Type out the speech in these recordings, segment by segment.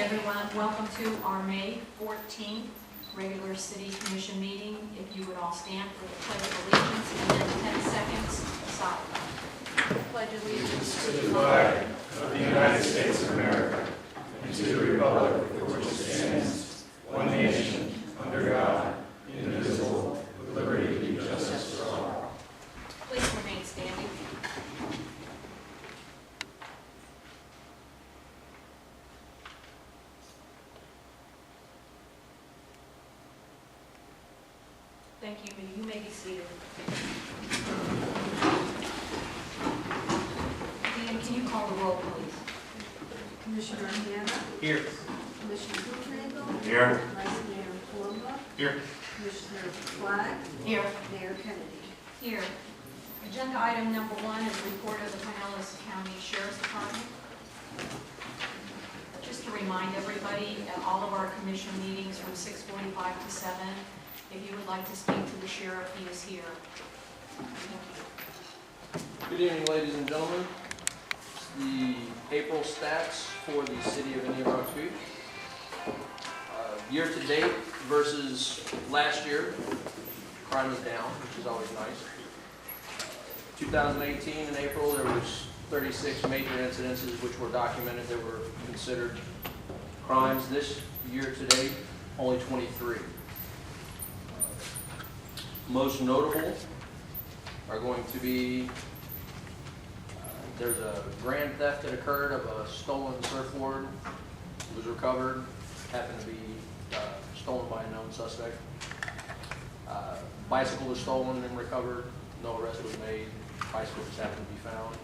everyone. Welcome to our May 14th regular City Commission meeting. If you would all stand for the Pledge of Allegiance and then 10 seconds of silence. Pledge allegiance to the flag of the United States of America and to the republic for which it stands, one nation, under God, indivisible, with liberty and justice for all. Please remain standing. Thank you. You may be seated. Dan, can you call the roll, please? Commissioner Hanna. Here. Commissioner Hoopnagel. Here. Vice Mayor Palumbo. Here. Commissioner Black. Here. Mayor Kennedy. Here. Agenda item number 1 is report of the Pinellas County Sheriff's Department. Just to remind everybody, at all of our commission meetings from 6:45 to 7, if you would like to speak to the sheriff, he is here. Good evening, ladies and gentlemen. The April stats for the city of Indian Rocks Beach. Year to date versus last year, crime is down, which is always nice. 2018 in April, there was 36 major incidences which were documented that were considered crimes. This year to date, only 23. Most notable are going to be, there's a grand theft that occurred of a stolen surfboard. It was recovered, happened to be stolen by a known suspect. Bicycle was stolen and recovered, no arrest was made. Bicycle just happened to be found.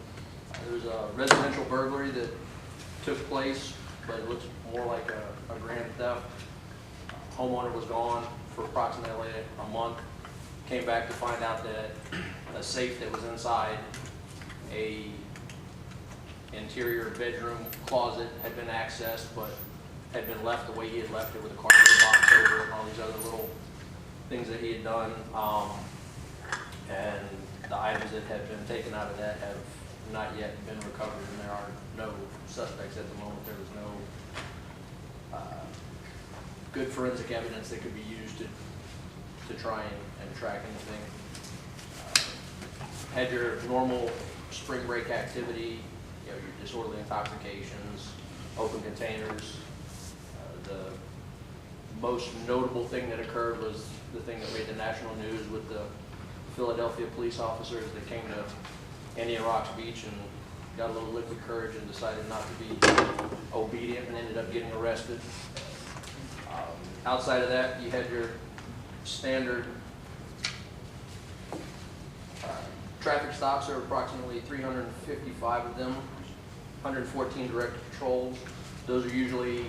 There was a residential burglary that took place, but it looks more like a grand theft. Homeowner was gone for approximately a month. Came back to find out that a safe that was inside a interior bedroom closet had been accessed, but had been left the way he had left it, with a cardboard box over it and all these other little things that he had done. And the items that had been taken out of that have not yet been recovered, and there are no suspects at the moment. There was no good forensic evidence that could be used to try and track anything. Had your normal spring break activity, you know, your disorderly intoxications, open containers. The most notable thing that occurred was the thing that made the national news with the Philadelphia police officers that came to Indian Rocks Beach and got a little liquid courage and decided not to be obedient and ended up getting arrested. Outside of that, you had your standard traffic stops. There were approximately 355 of them, 114 directed patrols. Those are usually,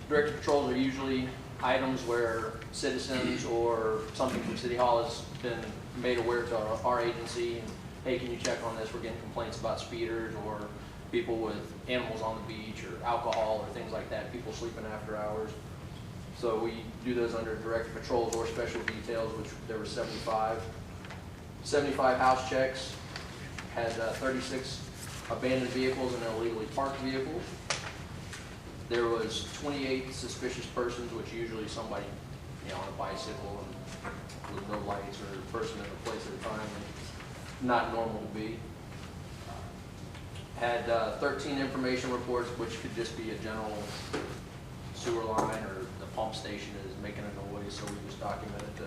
directed patrols are usually items where citizens or something from City Hall has been made aware to our agency, and hey, can you check on this? We're getting complaints about speeders or people with animals on the beach or alcohol or things like that, people sleeping after hours. So we do those under directed patrols or special details, which there were 75. 75 house checks, had 36 abandoned vehicles and illegally parked vehicles. There was 28 suspicious persons, which usually somebody, you know, on a bicycle and with no lights, or a person at a place at a time, and not normal to be. Had 13 information reports, which could just be a general sewer line or the pump station is making a noise, so we just documented to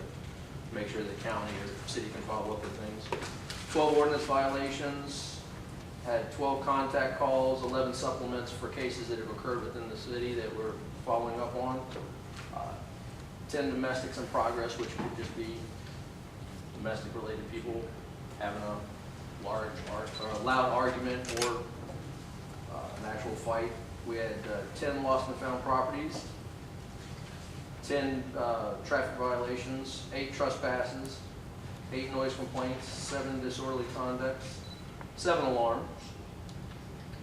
make sure the county or city can follow up with things. 12 ordinance violations, had 12 contact calls, 11 supplements for cases that have occurred within the city that we're following up on. 10 domestics in progress, which could just be domestic related people having a loud argument or an actual fight. We had 10 lost and found properties, 10 traffic violations, 8 trespasses, 8 noise complaints, 7 disorderly conducts, 7 alarms.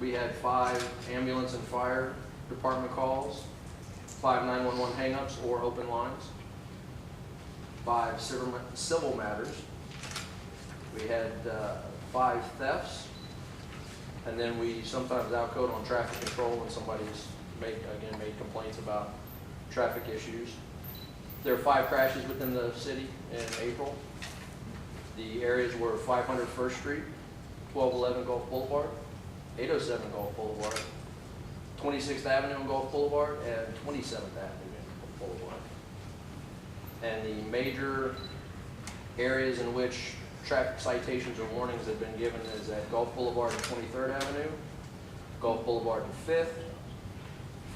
We had 5 ambulance and fire department calls, 5 911 hang-ups or open lines, 5 civil matters. We had 5 thefts, and then we sometimes outcode on traffic control when somebody's made complaints about traffic issues. There are 5 crashes within the city in April. The areas were 500 First Street, 1211 Gulf Boulevard, 807 Gulf Boulevard, 26th Avenue and Gulf Boulevard, and 27th Avenue and Gulf Boulevard. And the major areas in which traffic citations or warnings have been given is at Gulf Boulevard and 23rd Avenue, Gulf Boulevard and 5th,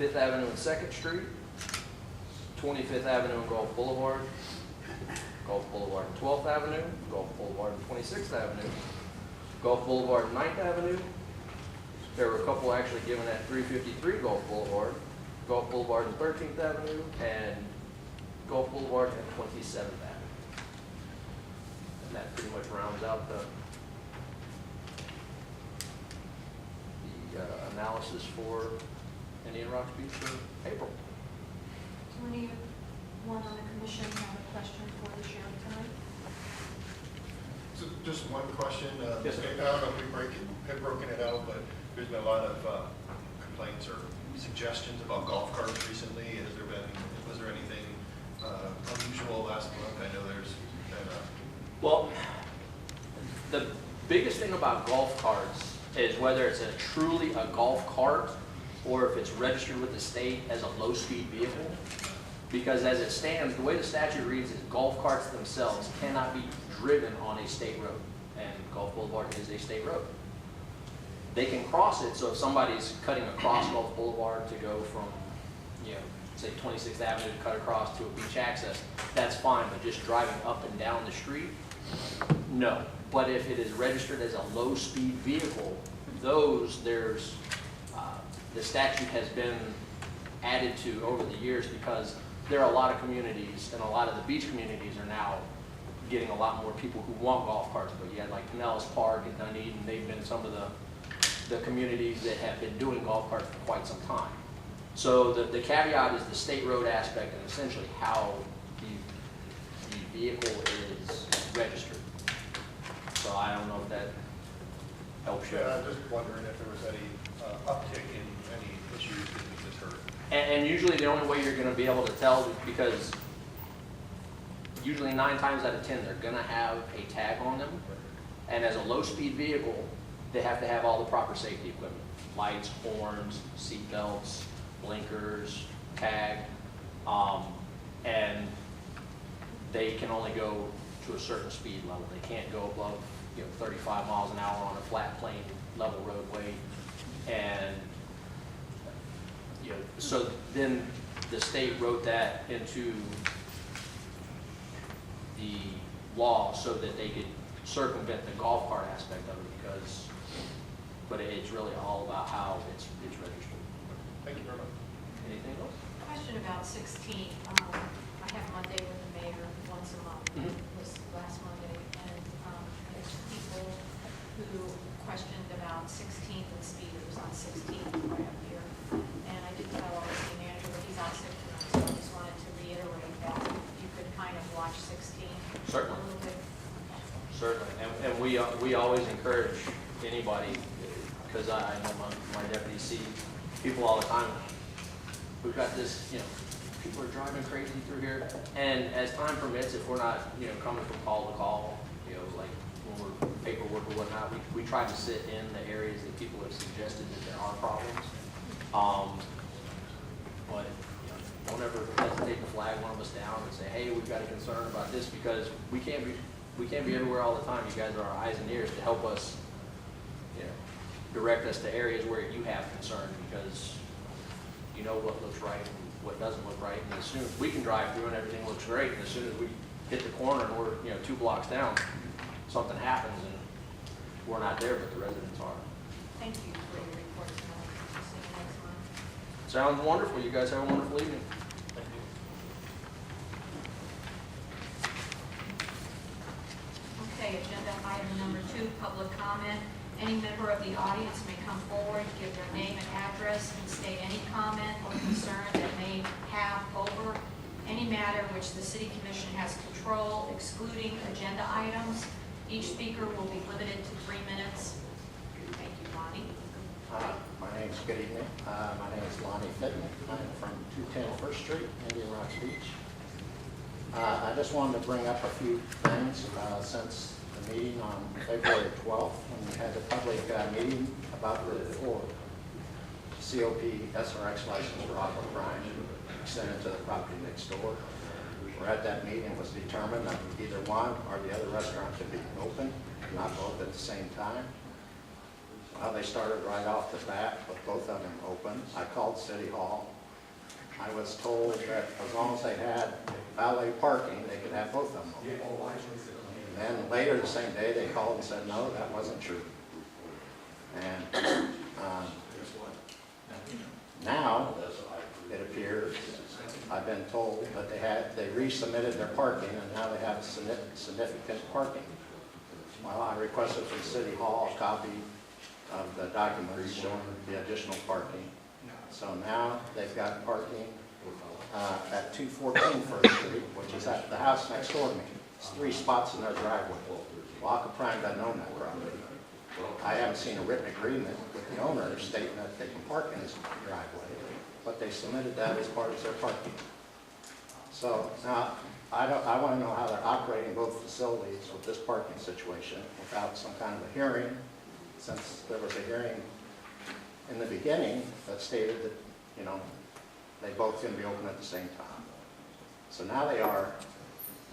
5th Avenue and 2nd Street, 25th Avenue and Gulf Boulevard, Gulf Boulevard and 12th Avenue, Gulf Boulevard and 26th Avenue, Gulf Boulevard and 9th Avenue. There were a couple actually given at 353 Gulf Boulevard, Gulf Boulevard and 13th Avenue, and Gulf Boulevard and 27th Avenue. And that pretty much rounds out the analysis for Indian Rocks Beach for April. Do anyone on the commission have a question for the sheriff tonight? So just one question. Yes, sir. I don't know if we have broken it out, but there's been a lot of complaints or suggestions about golf carts recently. Was there anything unusual last month? I know there's been Well, the biggest thing about golf carts is whether it's truly a golf cart or if it's registered with the state as a low-speed vehicle. Because as it stands, the way the statute reads is golf carts themselves cannot be driven on a state road, and Gulf Boulevard is a state road. They can cross it, so if somebody's cutting across Gulf Boulevard to go from, say 26th Avenue to cut across to a beach access, that's fine, but just driving up and down the street, no. But if it is registered as a low-speed vehicle, the statute has been added to over the years because there are a lot of communities, and a lot of the beach communities are now getting a lot more people who want golf carts. But you had like Pinellas Park and Dunedin, they've been some of the communities that have been doing golf carts for quite some time. So the caveat is the state road aspect and essentially how the vehicle is registered. So I don't know if that helps you. Yeah, I'm just wondering if there was any uptick in any issues that we just heard. And usually the only way you're going to be able to tell is because usually 9 times out of 10 they're going to have a tag on them. And as a low-speed vehicle, they have to have all the proper safety equipment. Lights, horns, seat belts, blinkers, tag. And they can only go to a certain speed level. They can't go above 35 miles an hour on a flat, plain, level roadway. And so then the state wrote that into the law so that they could circumvent the golf cart aspect of it but it's really all about how it's registered. Thank you very much. Anything else? Question about 16. I have Monday with the mayor once a month. Mhm. It was last Monday, and there's people who questioned about 16th and speeders on 16th right up here. And I did tell our city manager that he's out sick tonight, so I just wanted to reiterate that you could kind of watch 16 Certainly. a little bit. Certainly, and we always encourage anybody, because I know my deputies see people all the time. We've got this, people are driving crazy through here, and as time permits, if we're not, coming from call to call, like when we're paperwork or whatnot, we try to sit in the areas that people have suggested that there are problems. But don't ever hesitate to flag one of us down and say, hey, we've got a concern about this, because we can't be everywhere all the time. You guys are our eyes and ears to help us, direct us to areas where you have concern, because you know what looks right and what doesn't look right. And as soon as we can drive through and everything looks great, and as soon as we hit the corner and we're 2 blocks down, something happens and we're not there, but the residents are. Thank you for your report tonight. We'll see you next month. Sounds wonderful. You guys have a wonderful evening. Thank you. Okay, agenda item number 2, public comment. Any member of the audience may come forward, give their name and address, and state any comment or concern that may have over any matter which the City Commission has control, excluding agenda items. Each speaker will be limited to 3 minutes. Thank you, Bonnie. My Good evening. My name is Lonnie Fitton. I'm from 210 First Street, Indian Rocks Beach. I just wanted to bring up a few things since the meeting on February 12th, when we had the public meeting about the full COP SRX license for Aqua Prime extended to the property next door. Where at that meeting it was determined that either one or the other restaurant could be open, not both at the same time. Well, they started right off the bat with both of them open. I called City Hall. I was told that as long as they had valet parking, they could have both of them open. And then later the same day, they called and said, no, that wasn't true. And now it appears, I've been told that they resubmitted their parking and now they have significant parking. Well, I requested from City Hall a copy of the documents showing the additional parking. So now they've got parking at 214 First Street, which is at the house next door to me. It's 3 spots in their driveway. Well, Aqua Prime doesn't own that property. I haven't seen a written agreement with the owner stating that they can park in his driveway, but they submitted that as part of their parking. So now, I want to know how they're operating both facilities with this parking situation without some kind of a hearing, since there was a hearing in the beginning that stated that, you know, they both can be open at the same time. So now they are,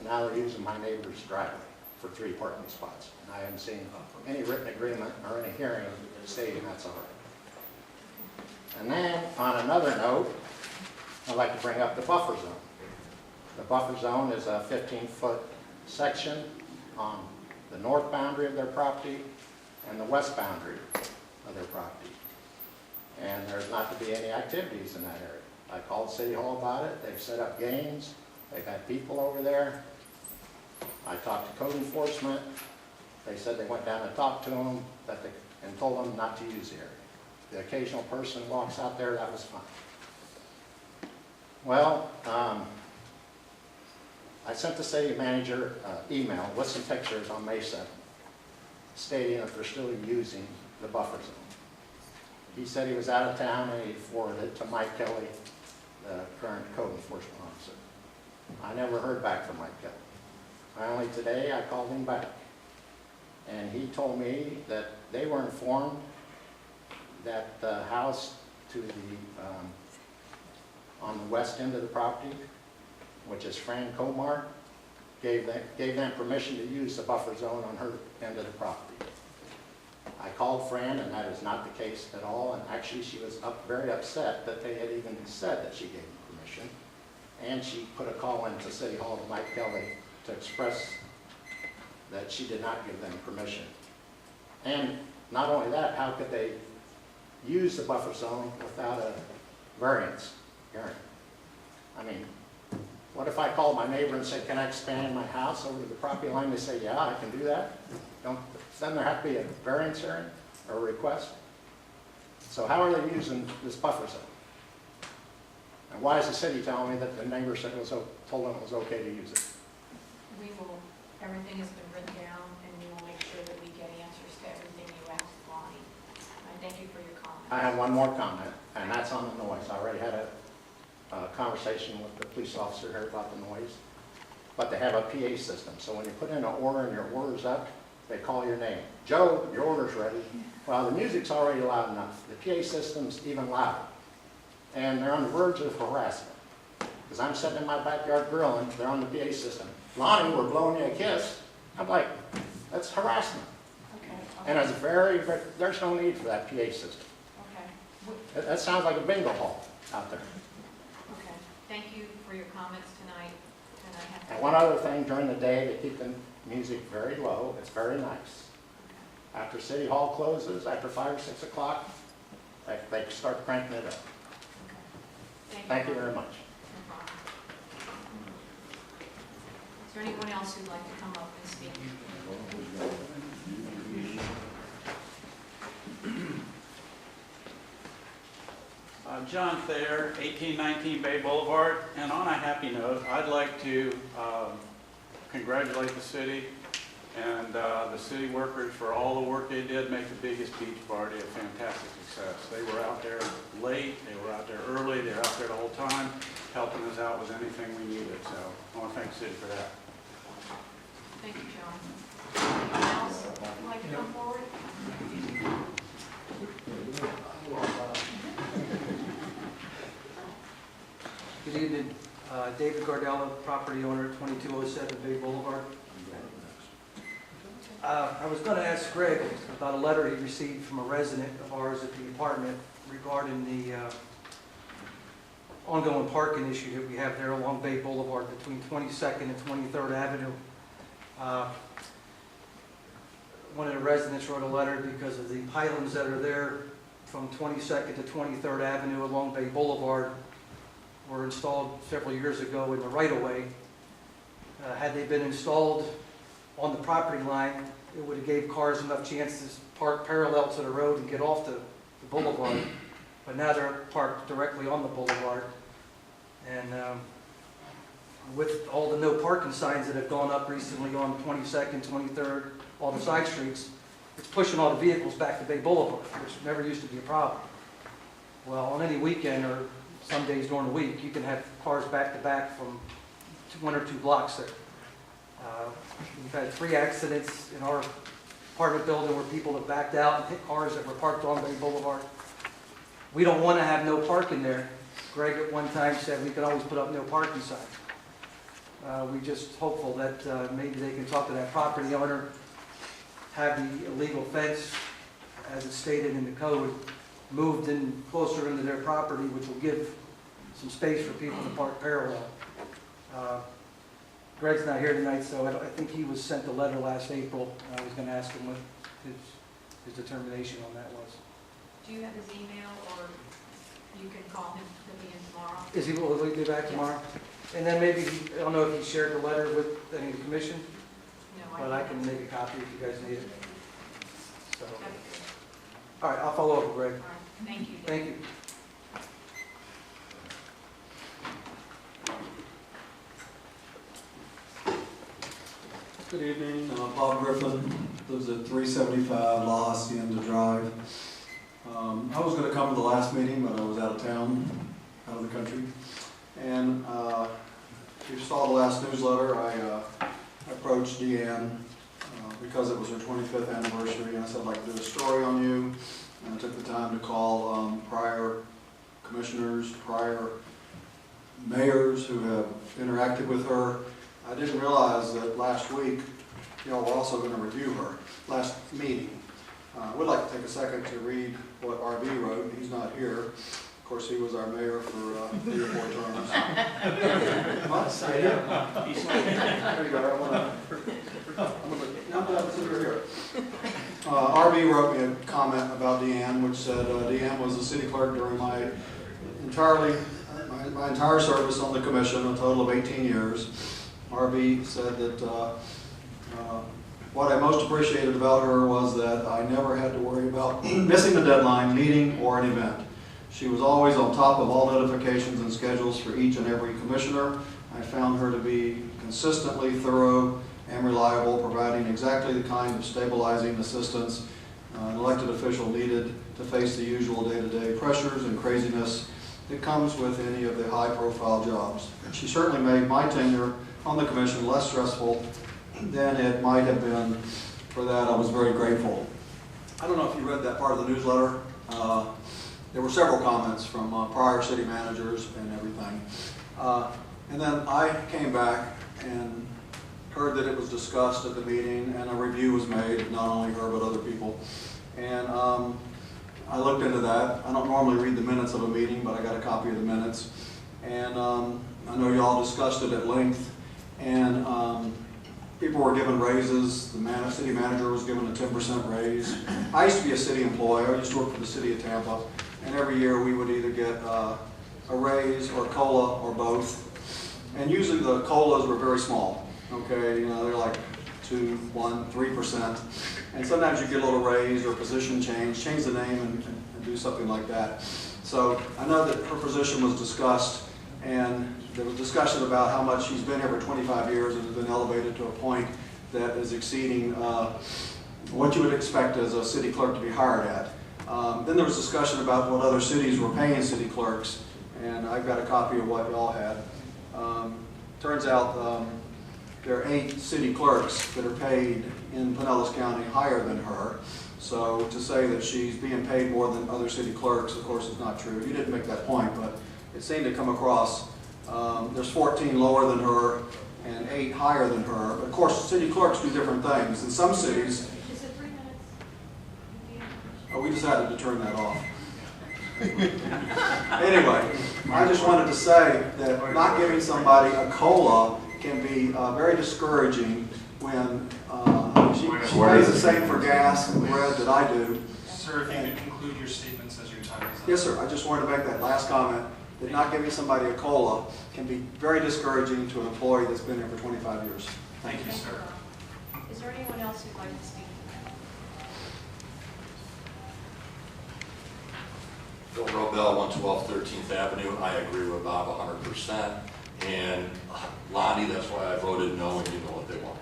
now they're using my neighbor's driveway for 3 parking spots. And I haven't seen any written agreement or any hearing stating that's all right. And then, on another note, I'd like to bring up the buffer zone. The buffer zone is a 15-foot section on the north boundary of their property and the west boundary of their property. And there's not to be any activities in that area. I called City Hall about it. They've set up games. They've had people over there. I talked to code enforcement. They said they went down and talked to them and told them not to use the area. The occasional person walks out there, that was fine. Well, I sent the city manager email with some pictures on May 7th stating that they're still using the buffer zone. He said he was out of town and he forwarded it to Mike Kelly, the current code enforcement officer. I never heard back from Mike Kelly. Finally today I called him back and he told me that they were informed that the house to the on the west end of the property, which is Fran Comar, gave them permission to use the buffer zone on her end of the property. I called Fran, and that is not the case at all, and actually she was very upset that they had even said that she gave them permission, and she put a call into City Hall to Mike Kelly to express that she did not give them permission. And not only that, how could they use the buffer zone without a variance hearing? I mean, what if I called my neighbor and said, can I expand my house over to the property line? They say, yeah, I can do that. Then there have to be a variance hearing or a request. So how are they using this buffer zone? And why is the city telling me that the neighbor said told them it was okay to use it? Everything has been written down, and we will make sure that we get answers to everything you asked, Lonnie. I thank you for your comment. I have one more comment, and that's on the noise. I already had a conversation with the police officer here about the noise. But they have a PA system, so when you put in an order and your order's up, they call your name. Joe, your order's ready. Well, the music's already loud enough. The PA system's even louder. And they're on the verge of harassment. Because I'm sitting in my backyard grilling, they're on the PA system. Lonnie, we're blowing you a kiss. I'm like, that's harassment. Okay. And it's there's no need for that PA system. Okay. That sounds like a bingo hall out there. Okay. Thank you for your comments tonight. And I have to. And one other thing, during the day, they keep the music very low. It's very nice. After City Hall closes, after 5 or 6 o'clock, they start cranking it up. Okay. Thank you very much. No problem. Is there anyone else who'd like to come up and speak? John Thayer, 1819 Bay Boulevard, and on a happy note, I'd like to congratulate the city and the city workers for all the work they did make the biggest beach party a fantastic success. They were out there late, they were out there early, they were out there the whole time, helping us out with anything we needed. So I want to thank the city for that. Thank you, John. Anyone else would like to come forward? Good evening, David Gardella, property owner, 2207 Bay Boulevard. I was going to ask Greg about a letter he received from a resident of ours at the apartment regarding the ongoing parking issue that we have there along Bay Boulevard between 22nd and 23rd Avenue. One of the residents wrote a letter because of the pylons that are there from 22nd to 23rd Avenue along Bay Boulevard were installed several years ago in the right-of-way. Had they been installed on the property line, it would have gave cars enough chances to park parallel to the road and get off the boulevard. But now they're parked directly on the boulevard. And with all the no parking signs that have gone up recently on 22nd, 23rd, all the side streets, it's pushing all the vehicles back to Bay Boulevard, which never used to be a problem. Well, on any weekend or some days during the week, you can have cars back to back from 1 or 2 blocks there. We've had 3 accidents in our apartment building where people have backed out and hit cars that were parked on Bay Boulevard. We don't want to have no parking there. Greg at one time said we could always put up no parking signs. We're just hopeful that maybe they can talk to that property owner, have the illegal fence, as it's stated in the code, moved in closer into their property, which will give some space for people to park parallel. Greg's not here tonight, so I think he was sent a letter last April. I was going to ask him what his determination on that was. Do you have his email, or you can call him, he'll be in tomorrow? Is he, will he be back tomorrow? And then maybe, I don't know if he shared the letter with any of the commission, No, but I can make a copy if you guys need it. So, That'd be good. all right, I'll follow up with Greg. All right, thank you. Thank you. Good evening, Bob Griffin, lives at 375 La Hacienda Drive. I was going to come to the last meeting, but I was out of town, out of the country. And if you saw the last newsletter, I approached Deanne because it was her 25th anniversary, and I said I'd like to do a story on you. And I took the time to call prior commissioners, prior mayors who have interacted with her. I didn't realize that last week, y'all were also going to review her, last meeting. I would like to take a second to read what R.B. wrote. He's not here. Of course, he was our mayor for 3 or 4 terms. What? There you go. I'm glad to see you're here. R.B. wrote me a comment about Deanne, which said, Deanne was the city clerk during my entire service on the commission, a total of 18 years. R.B. said that what I most appreciated about her was that I never had to worry about missing a deadline, meeting, or an event. She was always on top of all notifications and schedules for each and every commissioner. I found her to be consistently thorough and reliable, providing exactly the kind of stabilizing assistance an elected official needed to face the usual day-to-day pressures and craziness that comes with any of the high-profile jobs. She certainly made my tenure on the commission less stressful than it might have been. For that, I was very grateful. I don't know if you read that part of the newsletter. There were several comments from prior city managers and everything. And then I came back and heard that it was discussed at the meeting and a review was made, not only her but other people. And I looked into that. I don't normally read the minutes of a meeting, but I got a copy of the minutes. And I know y'all discussed it at length. And people were given raises. The city manager was given a 10% raise. I used to be a city employee. I used to work for the city of Tampa. And every year we would either get a raise or COLA or both. And usually the COLAs were very small. Okay, you know, they're like 2, 1, 3%. And sometimes you get a little raise or a position change the name and do something like that. So I know that her position was discussed, and there was discussion about how much she's been here for 25 years and has been elevated to a point that is exceeding what you would expect as a city clerk to be hired at. Then there was discussion about what other cities were paying city clerks, and I've got a copy of what y'all had. Turns out there are 8 city clerks that are paid in Pinellas County higher than her. So to say that she's being paid more than other city clerks, of course, is not true. You didn't make that point, but it seemed to come across. There's 14 lower than her and 8 higher than her. But of course, city clerks do different things. In some cities, Is it 3 minutes? we decided to turn that off. Anyway, I just wanted to say that not giving somebody a COLA can be very discouraging when she pays the same for gas and bread that I do. Sir, if you could conclude your statements as your time is up. Yes, sir. I just wanted to make that last comment, that not giving somebody a COLA can be very discouraging to an employee that's been here for 25 years. Thank you, sir. Is there anyone else who'd like to speak? Bill Robel, 112 13th Avenue. I agree with Bob 100%. And Lonnie, that's why I voted no, and you know what they want.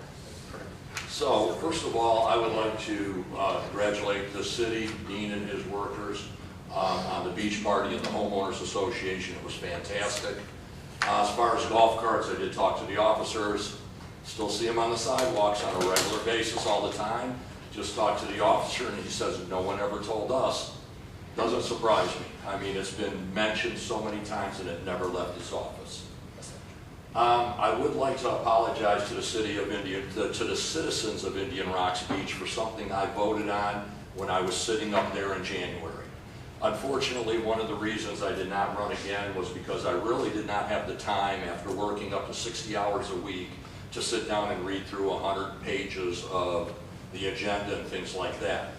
So, first of all, I would like to congratulate the city, Dean and his workers, on the beach party and the homeowners association. It was fantastic. As far as golf carts, I did talk to the officers. Still see them on the sidewalks on a regular basis all the time. Just talked to the officer and he says, no one ever told us. Doesn't surprise me. I mean, it's been mentioned so many times and it never left his office. I would like to apologize to the city of to the citizens of Indian Rocks Beach for something I voted on when I was sitting up there in January. Unfortunately, one of the reasons I did not run again was because I really did not have the time after working up to 60 hours a week to sit down and read through 100 pages of the agenda and things like that.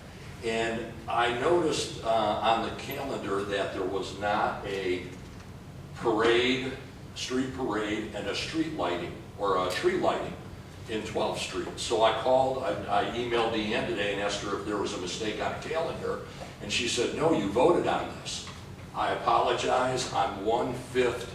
And I noticed on the calendar that there was not a parade, street parade, and a street lighting, or a tree lighting in 12th Street. So I called, I emailed Deanne today and asked her if there was a mistake on the calendar, and she said, no, you voted on this. I apologize, I'm 1/5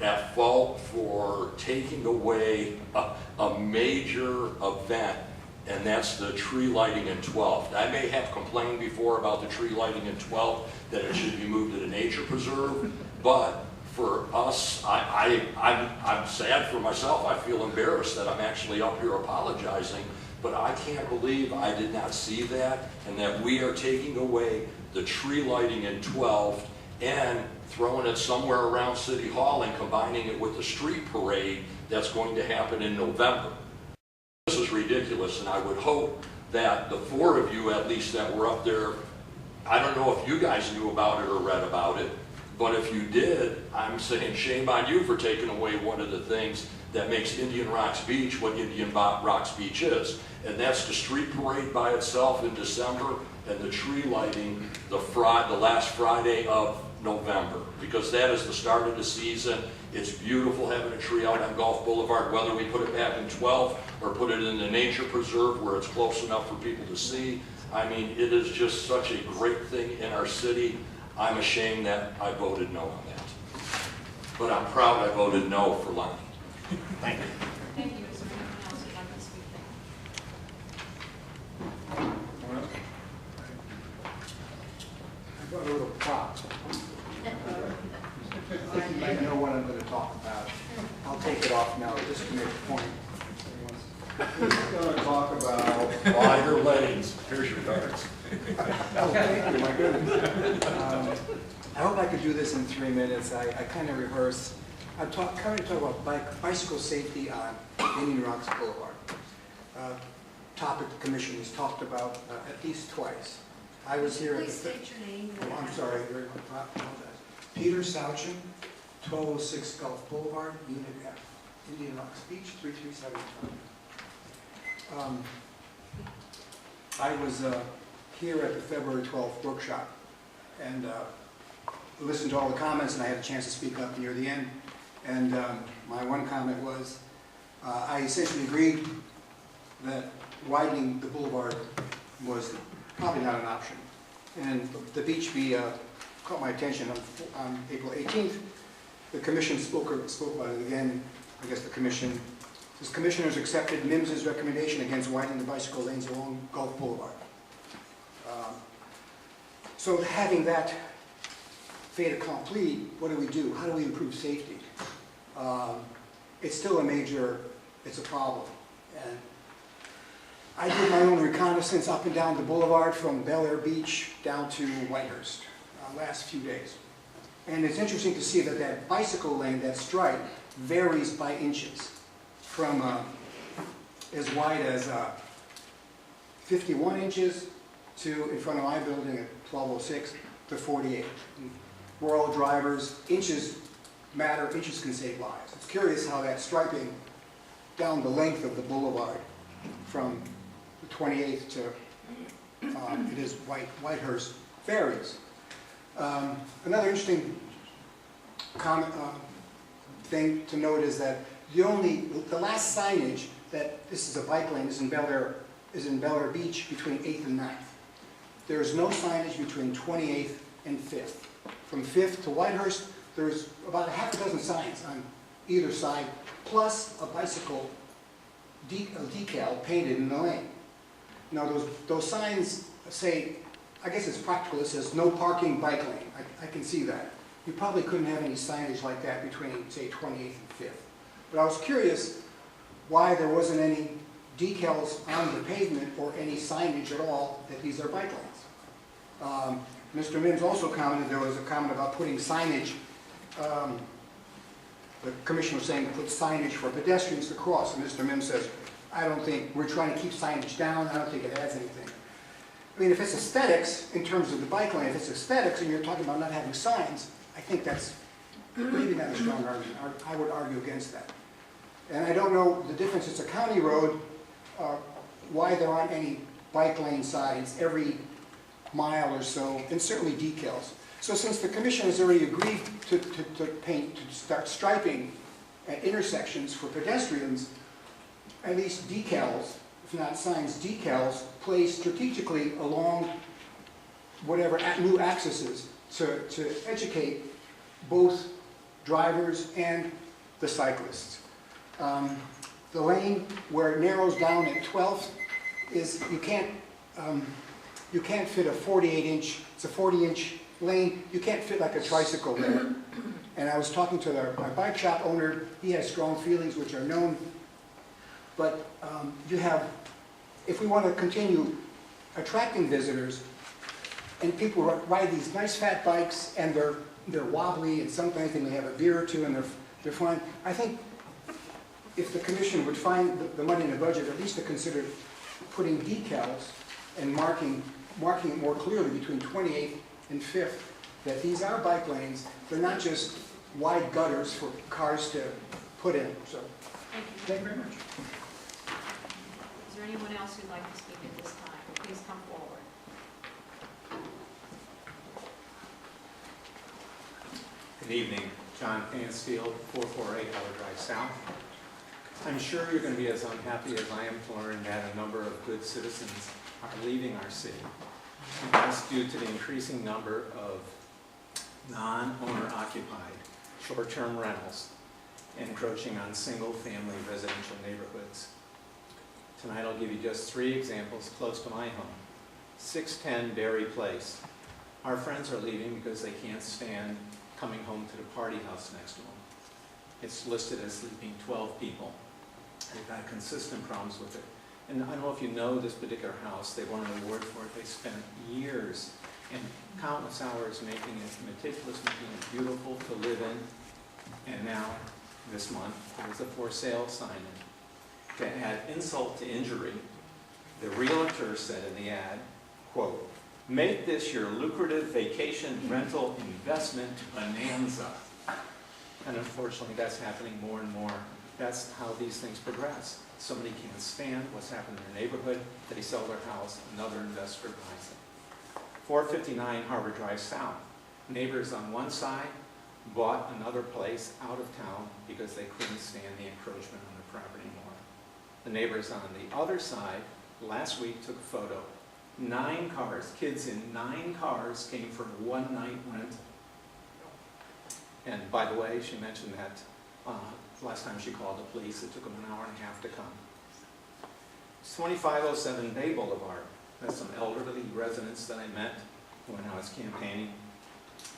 at fault for taking away a major event, and that's the tree lighting in 12th. I may have complained before about the tree lighting in 12th, that it should be moved to the nature preserve, but for us, I'm sad for myself. I feel embarrassed that I'm actually up here apologizing, but I can't believe I did not see that, and that we are taking away the tree lighting in 12th and throwing it somewhere around City Hall and combining it with the street parade that's going to happen in November. This is ridiculous, and I would hope that the 4 of you, at least, that were up there, I don't know if you guys knew about it or read about it, but if you did, I'm saying shame on you for taking away one of the things that makes Indian Rocks Beach what Indian Rocks Beach is. And that's the street parade by itself in December and the tree lighting the last Friday of November. Because that is the start of the season. It's beautiful having a tree out on Gulf Boulevard, whether we put it back in 12th or put it in the nature preserve where it's close enough for people to see. I mean, it is just such a great thing in our city. I'm ashamed that I voted no on that. But I'm proud I voted no for Lonnie. Thank you. Thank you. Is there anyone else who'd like to speak? I got a little prop. You might know what I'm going to talk about. I'll take it off now just to make a point. We're going to talk about Wider lanes. Here's your cards. Okay, my goodness. I hope I could do this in 3 minutes. I kind of rehearsed. I'm currently talking about bicycle safety on Indian Rocks Boulevard. Topic the commission has talked about at least twice. I was here. Please state your name. Oh, I'm sorry, I apologize. Peter Sauchin, 1206 Gulf Boulevard, Unit F, Indian Rocks Beach, 3375. I was here at the February 12th workshop and listened to all the comments, and I had a chance to speak up near the end. And my one comment was, I essentially agreed that widening the boulevard was probably not an option. And the beach bee caught my attention on April 18th. The commission spoke about it again. I guess the commission Says Commissioners accepted MIMS's recommendation against widening the bicycle lanes along Gulf Boulevard. So having that fait accompli, what do we do? How do we improve safety? It's still it's a problem. And I did my own reconnaissance up and down the boulevard from Bel Air Beach down to Whitehurst last few days. And it's interesting to see that that bicycle lane, that stripe, varies by inches from as wide as 51 inches to, in front of my building at 1206, to 48. We're all drivers. Inches matter. Inches can save lives. It's curious how that striping down the length of the boulevard from the 28th to it is Whitehurst varies. Another interesting thing to note is that the last signage that this is a bike lane is in Bel Air Beach between 8th and 9th. There is no signage between 28th and 5th. From 5th to Whitehurst, there's about a half a dozen signs on either side, plus a bicycle decal painted in the lane. Now those signs say, I guess it's practical, it says no parking bike lane. I can see that. You probably couldn't have any signage like that between, say, 28th and 5th. But I was curious why there wasn't any decals on the pavement or any signage at all that these are bike lanes. Mr. Mims also commented, there was a comment about putting signage, the commissioner was saying put signage for pedestrians to cross, and Mr. Mims says, I don't think, we're trying to keep signage down, I don't think it adds anything. I mean, if it's aesthetics, in terms of the bike lane, if it's aesthetics and you're talking about not having signs, I think that's maybe not a strong argument. I would argue against that. And I don't know the difference, it's a county road, why there aren't any bike lane signs every mile or so, and certainly decals. So since the commission has already agreed to start striping at intersections for pedestrians, at least decals, if not signs, decals placed strategically along whatever new accesses to educate both drivers and the cyclists. The lane where it narrows down at 12th is you can't fit a 48-inch. It's a 40-inch lane. You can't fit like a tricycle there. And I was talking to our bike shop owner. He has strong feelings, which are known. But if we want to continue attracting visitors, and people ride these nice fat bikes, and they're wobbly, and sometimes they may have a beer or two, and they're fine. I think if the commission would find the money in the budget, at least to consider putting decals and marking it more clearly between 28th and 5th, that these are bike lanes. They're not just wide gutters for cars to put in. So, thank you very much. Is there anyone else who'd like to speak at this time? Please come forward. Good evening. John Pansfield, 448 Howard Drive South. I'm sure you're going to be as unhappy as I am to learn that a number of good citizens are leaving our city. And that's due to the increasing number of non-owner occupied short-term rentals encroaching on single-family residential neighborhoods. Tonight I'll give you just 3 examples close to my home. 610 Berry Place. Our friends are leaving because they can't stand coming home to the party house next to them. It's listed as sleeping 12 people. They've had consistent problems with it. And I don't know if you know this particular house, they won an award for it. They spent years and countless hours making it meticulous, making it beautiful to live in. And now, this month, there's a for sale sign in. To add insult to injury, the realtor said in the ad, quote, "Make this your lucrative vacation rental investment bonanza." And unfortunately, that's happening more and more. That's how these things progress. Somebody can't stand what's happened in their neighborhood. They sell their house. Another investor buys it. 459 Harbor Drive South. Neighbors on one side bought another place out of town because they couldn't stand the encroachment on the property more. The neighbors on the other side last week took a photo. 9 cars, kids in 9 cars came for a one-night rental. And by the way, she mentioned that Last time she called the police, it took them an hour and a half to come. It's 2507 Bay Boulevard. That's some elderly residents that I met when I was campaigning.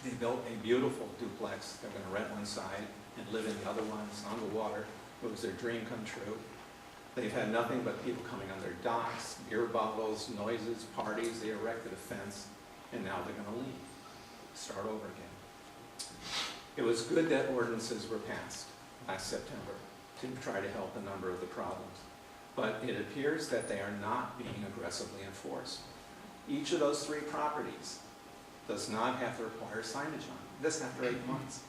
They built a beautiful duplex. They're going to rent one side and live in the other one. It's on the water. It was their dream come true. They've had nothing but people coming on their docks, beer bottles, noises, parties. They erected a fence, and now they're going to leave, start over again. It was good that ordinances were passed last September to try to help a number of the problems. But it appears that they are not being aggressively enforced. Each of those 3 properties does not have to require signage on it. This after 8 months.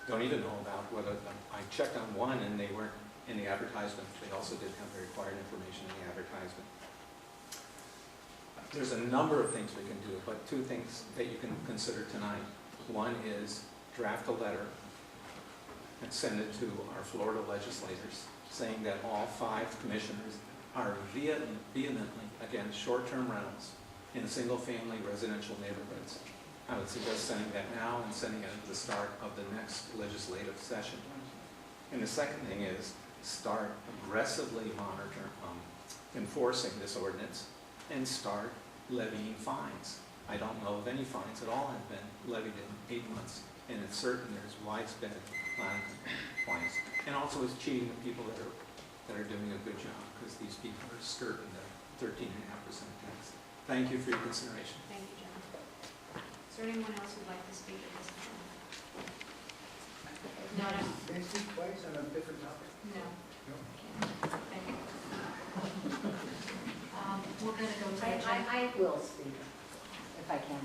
Don't even know about whether, I checked on one and they weren't in the advertisement. They also didn't have the required information in the advertisement. There's a number of things we can do, but 2 things that you can consider tonight. One is draft a letter and send it to our Florida legislators saying that all 5 commissioners are vehemently against short-term rentals in single-family residential neighborhoods. I would suggest sending that now and sending it at the start of the next legislative session. And the second thing is start aggressively enforcing this ordinance and start levying fines. I don't know of any fines at all have been levied in 8 months, and it's certain there's widespread non-compliance. And also it's cheating the people that are doing a good job, because these people are skirting the 13.5% tax. Thank you for your consideration. Thank you, John. Is there anyone else who'd like to speak at this time? No, no. Can I speak twice on a different topic? No. Thank you. We're going to go to the agenda. I will speak, if I can.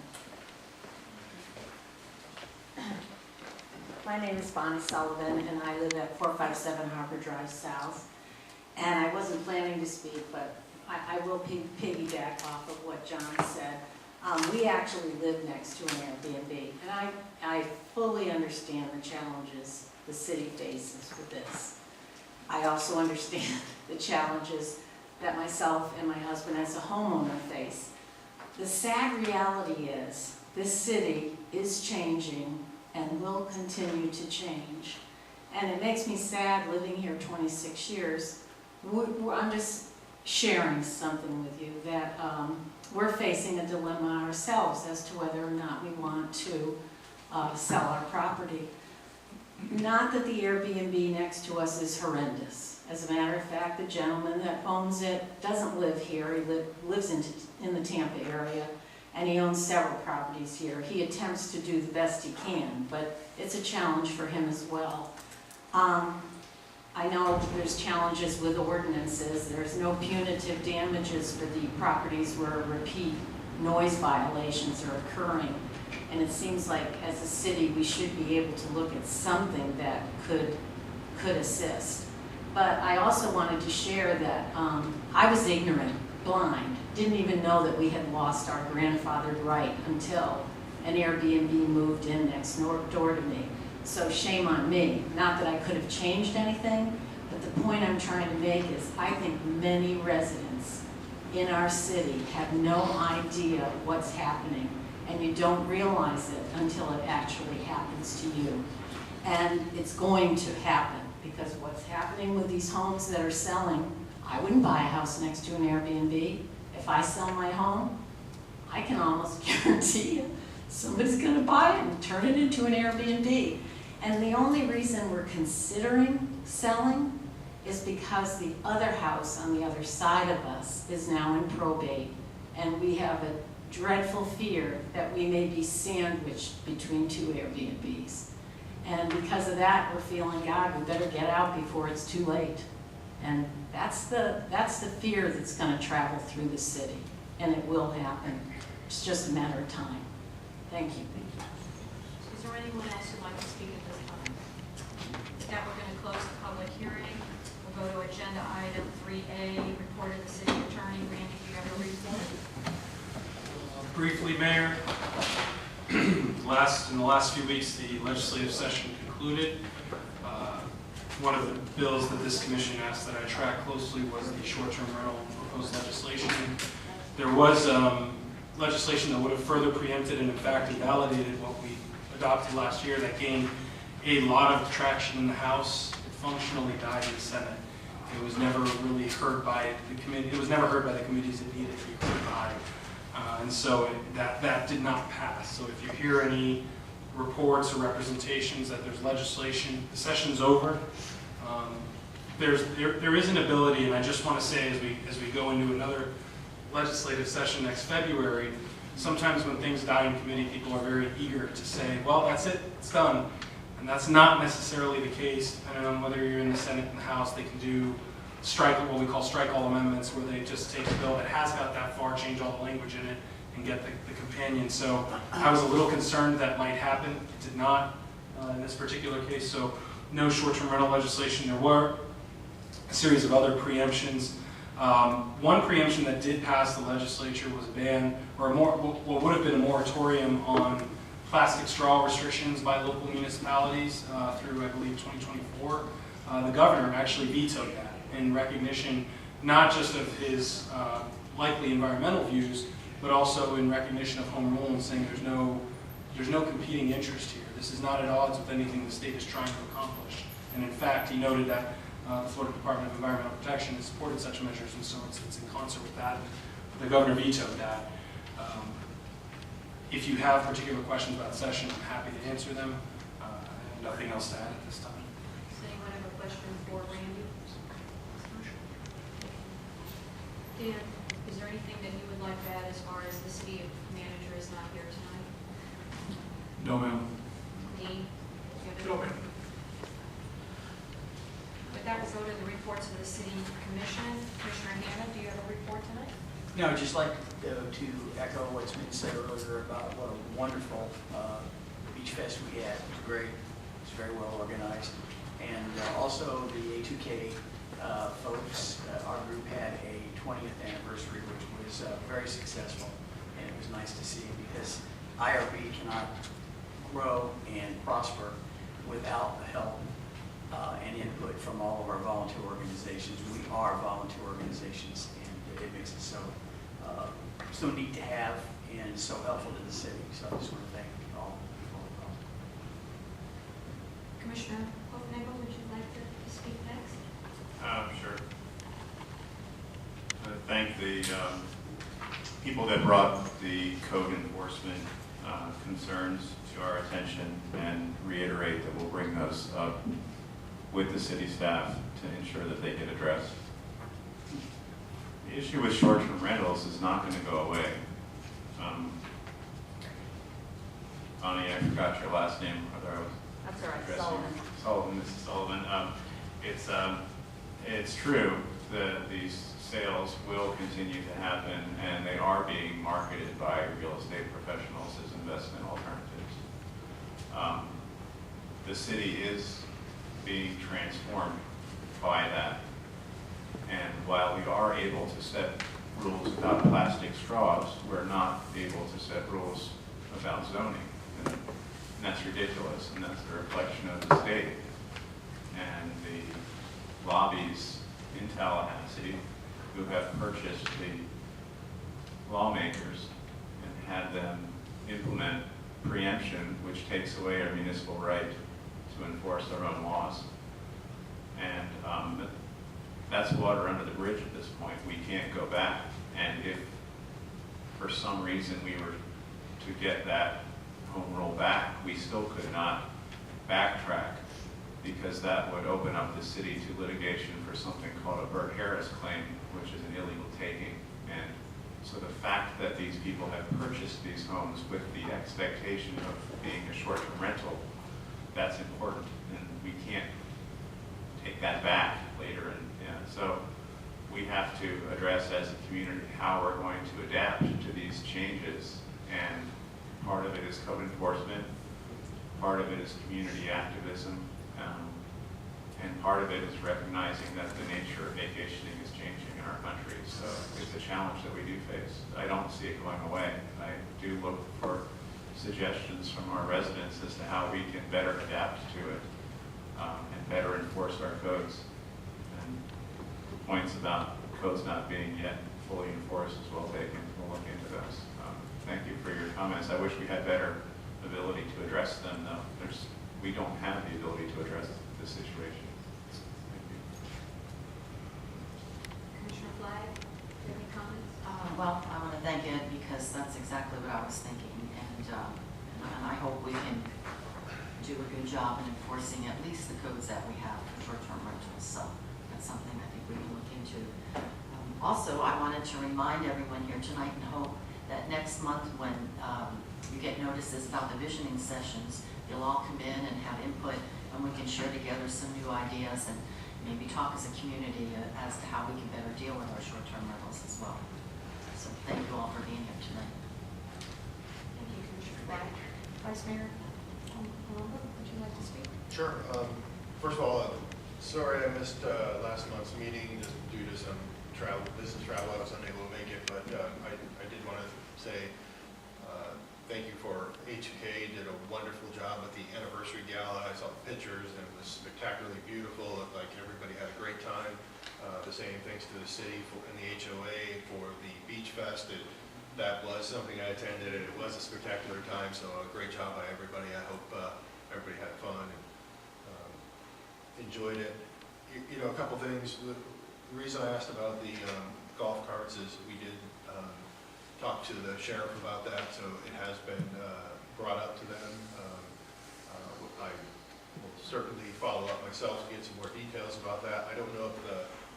My name is Bonnie Sullivan, and I live at 457 Harbor Drive South. And I wasn't planning to speak, but I will piggyback off of what John said. We actually live next to an Airbnb, and I fully understand the challenges the city faces with this. I also understand the challenges that myself and my husband as a homeowner face. The sad reality is this city is changing and will continue to change. And it makes me sad living here 26 years. I'm just sharing something with you that we're facing a dilemma ourselves as to whether or not we want to sell our property. Not that the Airbnb next to us is horrendous. As a matter of fact, the gentleman that owns it doesn't live here. He lives in the Tampa area, and he owns several properties here. He attempts to do the best he can, but it's a challenge for him as well. I know there's challenges with ordinances. There's no punitive damages for the properties where repeat noise violations are occurring. And it seems like as a city, we should be able to look at something that could assist. But I also wanted to share that I was ignorant, blind, didn't even know that we had lost our grandfathered right until an Airbnb moved in next door to me. So shame on me. Not that I could have changed anything, but the point I'm trying to make is I think many residents in our city have no idea what's happening, and you don't realize it until it actually happens to you. And it's going to happen, because what's happening with these homes that are selling, I wouldn't buy a house next to an Airbnb. If I sell my home, I can almost guarantee you somebody's going to buy it and turn it into an Airbnb. And the only reason we're considering selling is because the other house on the other side of us is now in probate, and we have a dreadful fear that we may be sandwiched between 2 Airbnbs. And because of that, we're feeling, God, we better get out before it's too late. And that's the fear that's going to travel through the city, and it will happen. It's just a matter of time. Thank you. Is there anyone else who'd like to speak at this time? With that, we're going to close the public hearing. We'll go to agenda item 3A, report of the city attorney. Randy, do you have a report? Briefly, Mayor, in the last few weeks, the legislative session concluded. One of the bills that this commission asked that I track closely was the short-term rental proposed legislation. There was legislation that would have further preempted and in fact invalidated what we adopted last year that gained a lot of traction in the House. It functionally died in the Senate. It was never really heard by the committee. It was never heard by the committees it needed to be heard by. And so that did not pass. So if you hear any reports or representations that there's legislation, the session's over. There is an ability, and I just want to say as we go into another legislative session next February, sometimes when things die in committee, people are very eager to say, well, that's it, it's done. And that's not necessarily the case, depending on whether you're in the Senate and the House. They can do what we call strike all amendments, where they just take a bill that has got that far, change all the language in it, and get the companion. So I was a little concerned that might happen. It did not in this particular case. So no short-term rental legislation. There were a series of other preemptions. One preemption that did pass the legislature was a ban, or what would have been a moratorium on plastic straw restrictions by local municipalities through, I believe, 2024. The governor actually vetoed that in recognition not just of his likely environmental views, but also in recognition of home rule and saying there's no competing interest here. This is not at odds with anything the state is trying to accomplish. And in fact, he noted that the Florida Department of Environmental Protection has supported such measures, and so it's in concert with that. The governor vetoed that. If you have particular questions about the session, I'm happy to answer them. I have nothing else to add at this time. Does anyone have a question for Randy? Dan, is there anything that you would like to add as far as the city manager is not here tonight? No, ma'am. Dean? No, ma'am. With that, we'll go to the reports of the city commission. Commissioner Hanna, do you have a report tonight? No, I'd just like to echo what's been said earlier about what a wonderful Beach Fest we had. It was great. It was very well organized. And also the A2K folks, our group had a 20th anniversary, which was very successful. And it was nice to see because IRB cannot grow and prosper without the help and input from all of our volunteer organizations. We are volunteer organizations, and it makes it so neat to have and so helpful to the city. So I just want to thank all people involved. Commissioner Hoefnagel, would you like to speak next? Sure. I thank the people that brought the code enforcement concerns to our attention and reiterate that we'll bring those up with the city staff to ensure that they get addressed. The issue with short-term rentals is not going to go away. Bonnie, I forgot your last name. That's all right, Sullivan. Sullivan, Mrs. Sullivan. It's true that these sales will continue to happen, and they are being marketed by real estate professionals as investment alternatives. The city is being transformed by that. And while we are able to set rules about plastic straws, we're not able to set rules about zoning. And that's ridiculous, and that's a reflection of the state. And the lobbies in Tallahassee who have purchased the lawmakers and had them implement preemption, which takes away our municipal right to enforce our own laws. And that's water under the bridge at this point. We can't go back. And if for some reason we were to get that home rule back, we still could not backtrack, because that would open up the city to litigation for something called a Burt Harris claim, which is an illegal taking. And so the fact that these people have purchased these homes with the expectation of being a short-term rental, that's important, and we can't take that back later. And so we have to address as a community how we're going to adapt to these changes. And part of it is code enforcement, part of it is community activism, and part of it is recognizing that the nature of vacationing is changing in our country. So it's a challenge that we do face. I don't see it going away. I do look for suggestions from our residents as to how we can better adapt to it and better enforce our codes. And points about codes not being yet fully enforced is well taken. We'll look into those. Thank you for your comments. I wish we had better ability to address them, though. There's we don't have the ability to address this situation. Thank you. Commissioner Flagg, do you have any comments? Well, I want to thank Ed because that's exactly what I was thinking, and I hope we can do a good job in enforcing at least the codes that we have for short-term rentals. So that's something I think we can look into. Also, I wanted to remind everyone here tonight and hope that next month when you get notices about the visioning sessions, you'll all come in and have input, and we can share together some new ideas and maybe talk as a community as to how we can better deal with our short-term rentals as well. So thank you all for being here tonight. Thank you, Commissioner Flagg. Vice Mayor Palumbo, would you like to speak? Sure. First of all, sorry I missed last month's meeting just due to some business travel. I was unable to make it, but I did want to say thank you for A2K. Did a wonderful job at the anniversary gala. I saw the pictures and it was spectacularly beautiful. Looked like everybody had a great time. The same thanks to the city and the HOA for the Beach Fest. That was something I attended, and it was a spectacular time, so a great job by everybody. I hope everybody had fun and enjoyed it. You know, a couple things. The reason I asked about the golf carts is we did talk to the sheriff about that, so it has been brought up to them. I will certainly follow up myself to get some more details about that. I don't know if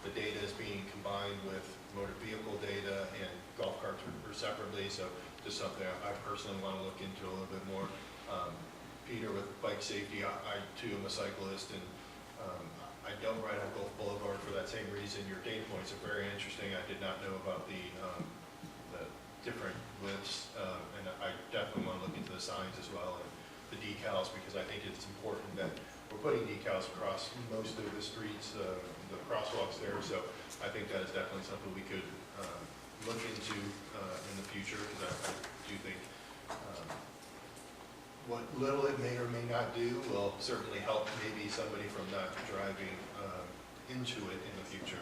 the data is being combined with motor vehicle data and golf carts or separately, so just something I personally want to look into a little bit more. Peter, with bike safety, I too am a cyclist, and I don't ride on Gulf Boulevard for that same reason. Your data points are very interesting. I did not know about the different widths, and I definitely want to look into the signs as well and the decals, because I think it's important that we're putting decals across most of the streets, the crosswalks there. So I think that is definitely something we could look into in the future, because I do think what little it may or may not do will certainly help maybe somebody from not driving into it in the future.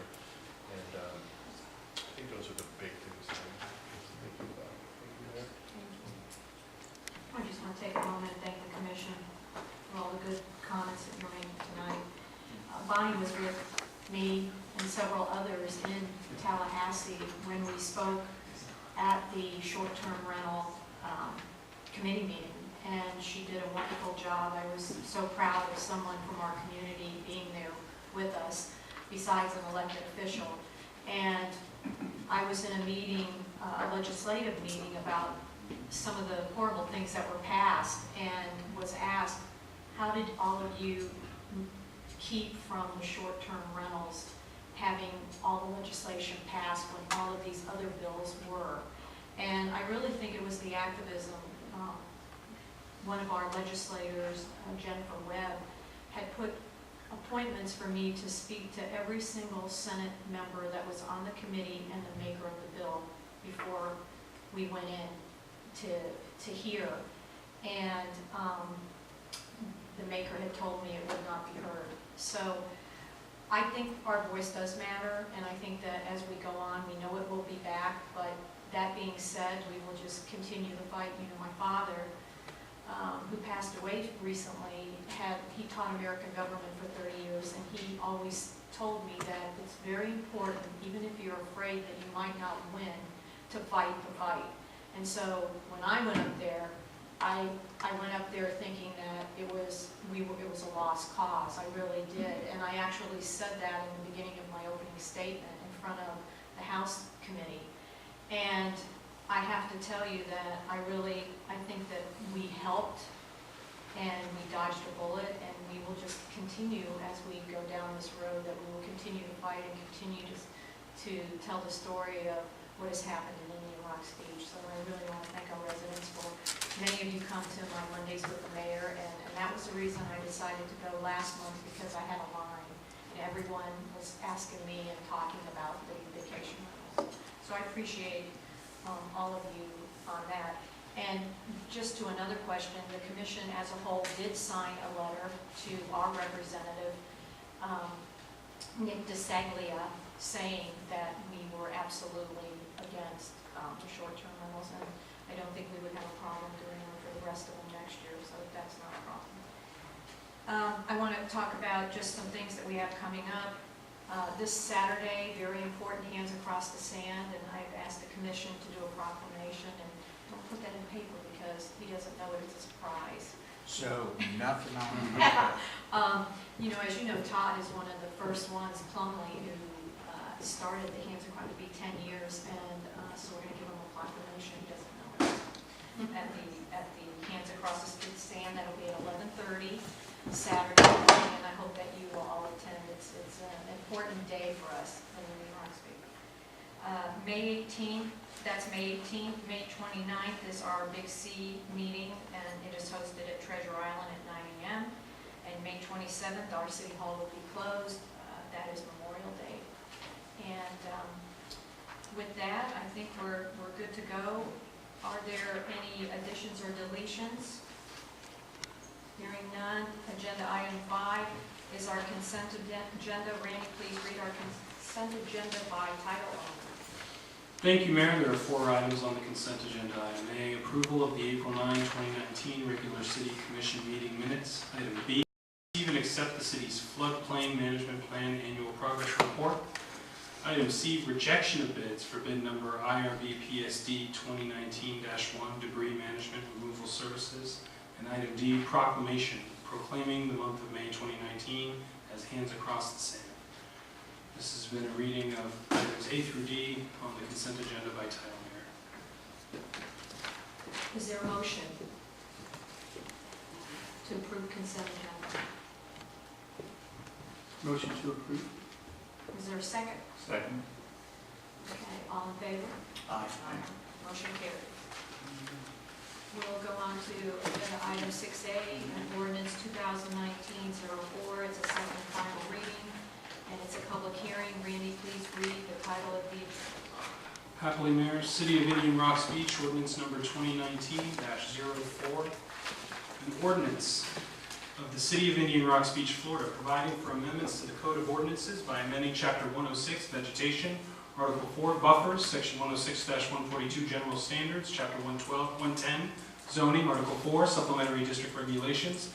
And I think those are the big things that I'm thinking about. Thank you, Mayor. I just want to take a moment and thank the commission for all the good comments that you're making tonight. Bonnie was with me and several others in Tallahassee when we spoke at the short-term rental committee meeting, and she did a wonderful job. I was so proud of someone from our community being there with us, besides an elected official. And I was in a meeting, a legislative meeting, about some of the horrible things that were passed, and was asked, how did all of you keep from the short-term rentals having all the legislation passed when all of these other bills were? And I really think it was the activism. One of our legislators, Jennifer Webb, had put appointments for me to speak to every single Senate member that was on the committee and the maker of the bill before we went in to hear. And the maker had told me it would not be heard. So I think our voice does matter, and I think that as we go on, we know it will be back, but that being said, we will just continue the fight. You know, my father, who passed away recently, he taught American government for 30 years, and he always told me that it's very important, even if you're afraid that you might not win, to fight the fight. And so when I went up there, I went up there thinking that it was a lost cause. I really did, and I actually said that in the beginning of my opening statement in front of the House committee. And I have to tell you that I think that we helped and we dodged a bullet, and we will just continue as we go down this road, that we will continue to fight and continue to tell the story of what has happened in Indian Rocks Beach. So I really want to thank our residents for, many of you come to my Mondays with the mayor, and that was the reason I decided to go last month, because I had a line and everyone was asking me and talking about the vacation rentals. So I appreciate all of you on that. And just to another question, the commission as a whole did sign a letter to our representative, Nick DeSaglia, saying that we were absolutely against the short-term rentals, and I don't think we would have a problem doing them for the rest of them next year, so that's not a problem. I want to talk about just some things that we have coming up. This Saturday, very important, Hands Across the Sand, and I've asked the commission to do a proclamation, and don't put that in paper because he doesn't know it, it's a surprise. So, nothing on You know, as you know, Todd is one of the first ones, Plumley, who started the Hands Across, to be 10 years, and so we're going to give him a proclamation. He doesn't know it. At the Hands Across the Street Stand, that'll be at 11:30 Saturday, and I hope that you will all attend. It's an important day for us in New Roxbury. May 18th, that's May 18th. May 29th is our Big C meeting, and it is hosted at Treasure Island at 9 a.m. And May 27th, our City Hall will be closed. That is Memorial Day. And with that, I think we're good to go. Are there any additions or deletions? Hearing none. Agenda item 5 is our consent agenda. Randy, please read our consent agenda by title only. Thank you, Mayor. There are 4 items on the consent agenda. Item A, approval of the April 9, 2019 regular City Commission meeting minutes. Item B, receive and accept the city's floodplain management plan annual progress report. Item C, rejection of bids for bid number IRB PSD 2019-1 debris management removal services. And item D, proclamation proclaiming the month of May 2019 as Hands Across the Sand. This has been a reading of items A through D on the consent agenda by title, Mayor. Is there a motion to approve consent agenda? Motion to approve. Is there a second? Second. Okay, all in favor? Aye. Motion carried. We'll go on to agenda item 6A, an ordinance 2019-04. It's a second and final reading, and it's a public hearing. Randy, please read the title of the Happily, Mayor. City of Indian Rocks Beach, ordinance number 2019-04. An ordinance of the City of Indian Rocks Beach, Florida, providing for amendments to the Code of Ordinances by amending Chapter 106, Vegetation, Article 4, Buffers, Section 106-142, General Standards, Chapter 110, Zoning, Article 4, Supplementary District Regulations,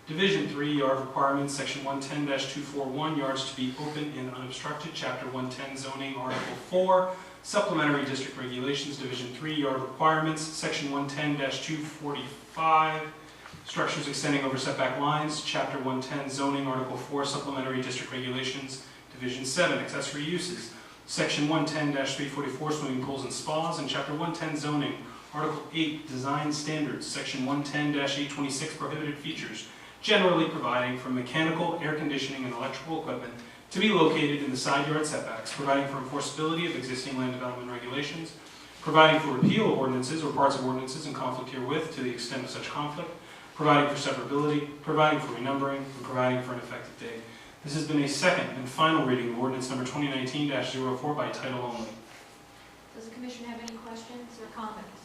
Division 3, Yard Requirements, Section 110-241, Yards to be open and unobstructed, Chapter 110, Zoning, Article 4, Supplementary District Regulations, Division 3, Yard Requirements, Section 110-245, Structures extending over setback lines, Chapter 110, Zoning, Article 4, Supplementary District Regulations, Division 7, Accessory Uses, Section 110-344, Swimming Pools and Spas, and Chapter 110, Zoning, Article 8, Design Standards, Section 110-826, Prohibited Features, generally providing for mechanical, air conditioning, and electrical equipment to be located in the side yard setbacks, providing for enforceability of existing land development regulations, providing for repeal of ordinances or parts of ordinances in conflict herewith to the extent of such conflict, providing for severability, providing for renumbering, and providing for an effective date. This has been a second and final reading of ordinance number 2019-04 by title only. Does the commission have any questions or comments?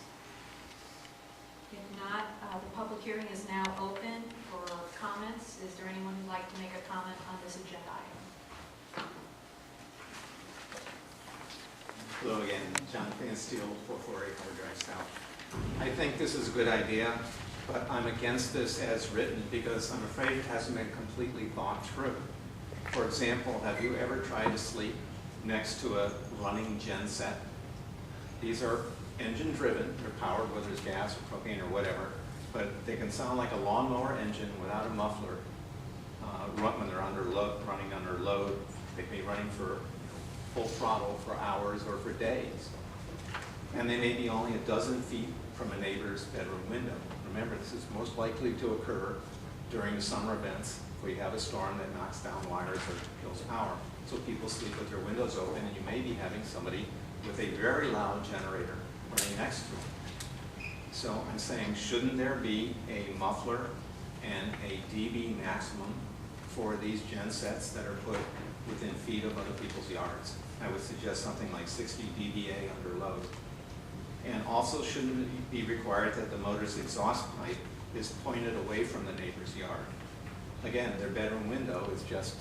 If not, the public hearing is now open for comments. Is there anyone who'd like to make a comment on this agenda item? Hello again, John Fansteel, 448 Howard Drive South. I think this is a good idea, but I'm against this as written because I'm afraid it hasn't been completely thought through. For example, have you ever tried to sleep next to a running gen set? These are engine driven, they're powered whether it's gas or propane or whatever, but they can sound like a lawnmower engine without a muffler when they're running under load. They can be running for full throttle for hours or for days. And they may be only a dozen feet from a neighbor's bedroom window. Remember, this is most likely to occur during the summer events where you have a storm that knocks down wires or kills power. So people sleep with their windows open, and you may be having somebody with a very loud generator running next to them. So I'm saying, shouldn't there be a muffler and a dB maximum for these gen sets that are put within feet of other people's yards? I would suggest something like 60 dBA under load. And also, shouldn't it be required that the motor's exhaust pipe is pointed away from the neighbor's yard? Again, their bedroom window is just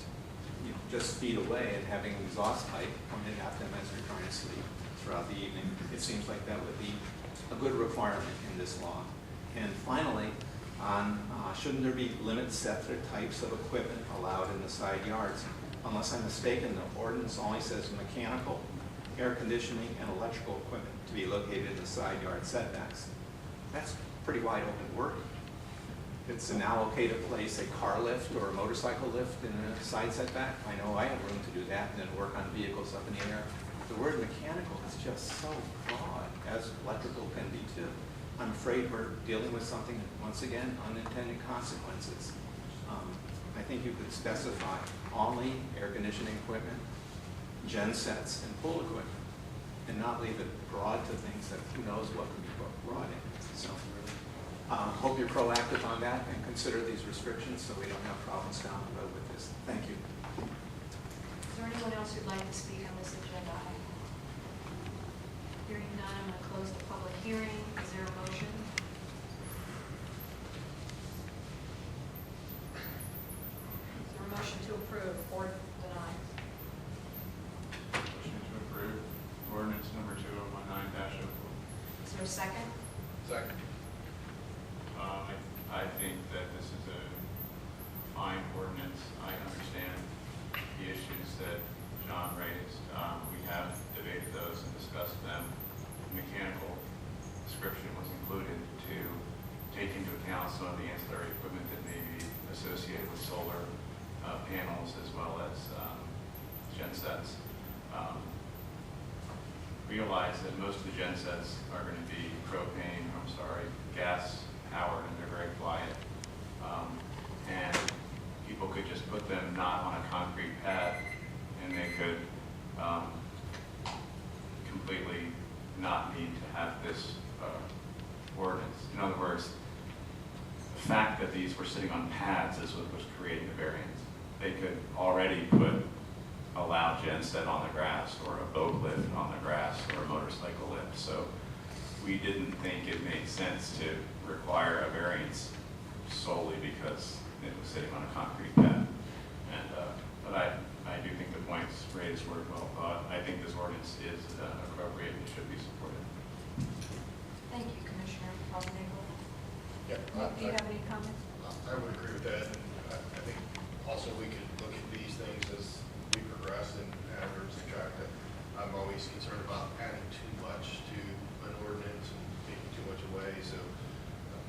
feet away, and having an exhaust pipe pointed at them as they're trying to sleep throughout the evening. It seems like that would be a good requirement in this law. And finally, on, shouldn't there be limits set to types of equipment allowed in the side yards? Unless I'm mistaken, the ordinance only says mechanical, air conditioning, and electrical equipment to be located in the side yard setbacks. That's pretty wide open wording. It's an allocated place, a car lift or a motorcycle lift in a side setback. I know I have room to do that and then work on vehicles up in the air. The word mechanical is just so broad, as electrical can be too. I'm afraid we're dealing with something, once again, unintended consequences. I think you could specify only air conditioning equipment, gen sets, and pool equipment, and not leave it broad to things that who knows what can be brought in. So, hope you're proactive on that and consider these restrictions so we don't have problems down the road with this. Thank you. Is there anyone else who'd like to speak on this agenda item? Hearing none, I'm going to close the public hearing. Is there a motion? Is there a motion to approve or deny? Motion to approve ordinance number 2019-04. Is there a second? Second. I think that this is a fine ordinance. I understand the issues that John raised. We have debated those and discussed them. Mechanical description was included to take into account some of the ancillary equipment that may be associated with solar panels as well as gen sets. Realize that most of the gen sets are going to be gas powered, and they're very quiet. And people could just put them not on a concrete pad, and they could completely not need to have this ordinance. In other words, the fact that these were sitting on pads is what was creating the variance. They could already put a loud gen set on the grass, or a boat lift on the grass, or a motorcycle lift. So we didn't think it made sense to require a variance solely because it was sitting on a concrete pad. And but I do think the points raised were well thought. I think this ordinance is appropriate and should be supported. Thank you, Commissioner Rosenegel. Yeah, Nick, do you have any comments? I would agree with that. And I think also we could look at these things as we progress and add or subtract it. I'm always concerned about adding too much to an ordinance and taking too much away. So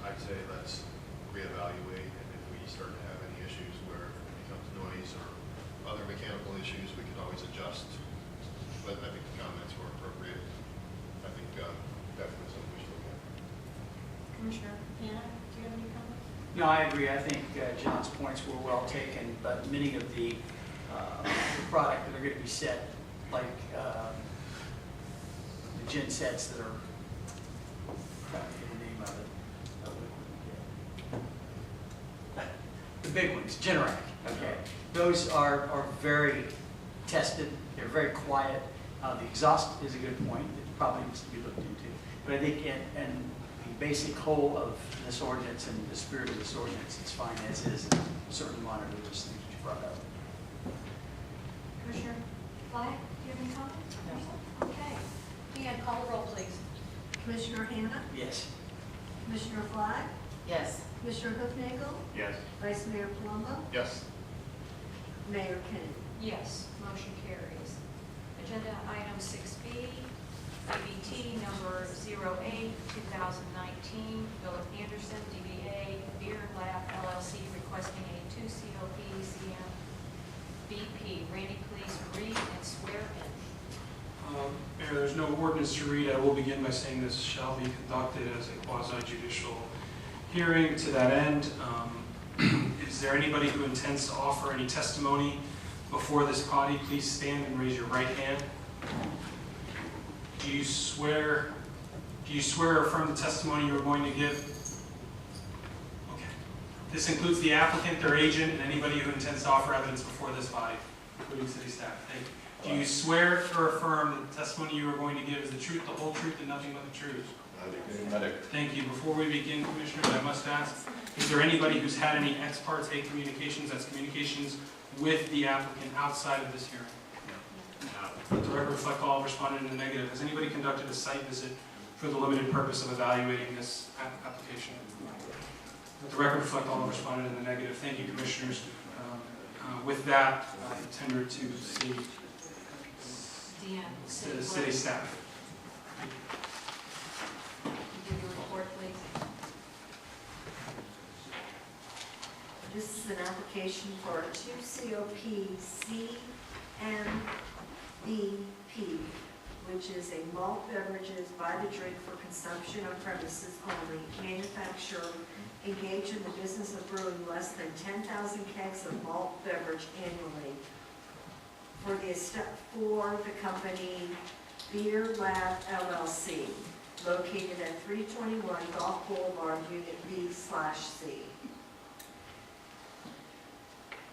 I'd say let's reevaluate, and if we start to have any issues where it becomes noise or other mechanical issues, we can always adjust. But I think the comments were appropriate. I think definitely something we should look at. Commissioner Hannah, do you have any comments? No, I agree. I think John's points were well taken, but many of the product that are going to be set, like the gen sets that are, I can't get the name of it. The big ones, Generac, okay. Those are very tested. They're very quiet. The exhaust is a good point. It probably needs to be looked into. But I think and the basic whole of this ordinance and the spirit of this ordinance, it's fine as is. Certainly monitor those things that you brought up. Commissioner Flag, do you have any comments? No. Okay. Deanne, call the roll, please. Commissioner Hannah, Yes. Commissioner Flag, Yes. Commissioner Hoofnagel, Yes. Vice Mayor Palumbo, Yes. Mayor Kennedy. Yes, motion carries. Agenda item 6B, ABT number 08, 2019, Philip Anderson, DBA Beer Lab LLC, requesting a 2 COP CMBP. Randy, please read and swear in. Mayor, there's no ordinance to read. I will begin by saying this shall be conducted as a quasi-judicial hearing. To that end, is there anybody who intends to offer any testimony before this body? Please stand and raise your right hand. Do you swear or affirm the testimony you are going to give? Okay. This includes the applicant, their agent, and anybody who intends to offer evidence before this body, including city staff. Thank you. Do you swear or affirm that the testimony you are going to give is the truth, the whole truth, and nothing but the truth? Thank you. Before we begin, Commissioners, I must ask, is there anybody who's had any ex parte communications, that's communications with the applicant outside of this hearing? No. Let the record reflect all responded in the negative. Has anybody conducted a site visit for the limited purpose of evaluating this application? Let the record reflect all responded in the negative. Thank you, Commissioners. With that, I tender to Deanne, city staff. give your report, please. This is an application for 2 COP CMBP, which is a malt beverages by the drink for consumption on premises only, manufacturer engaged in the business of brewing less than 10,000 kegs of malt beverage annually for the company Beer Lab LLC, located at 321 Gulf Boulevard, Unit B/C.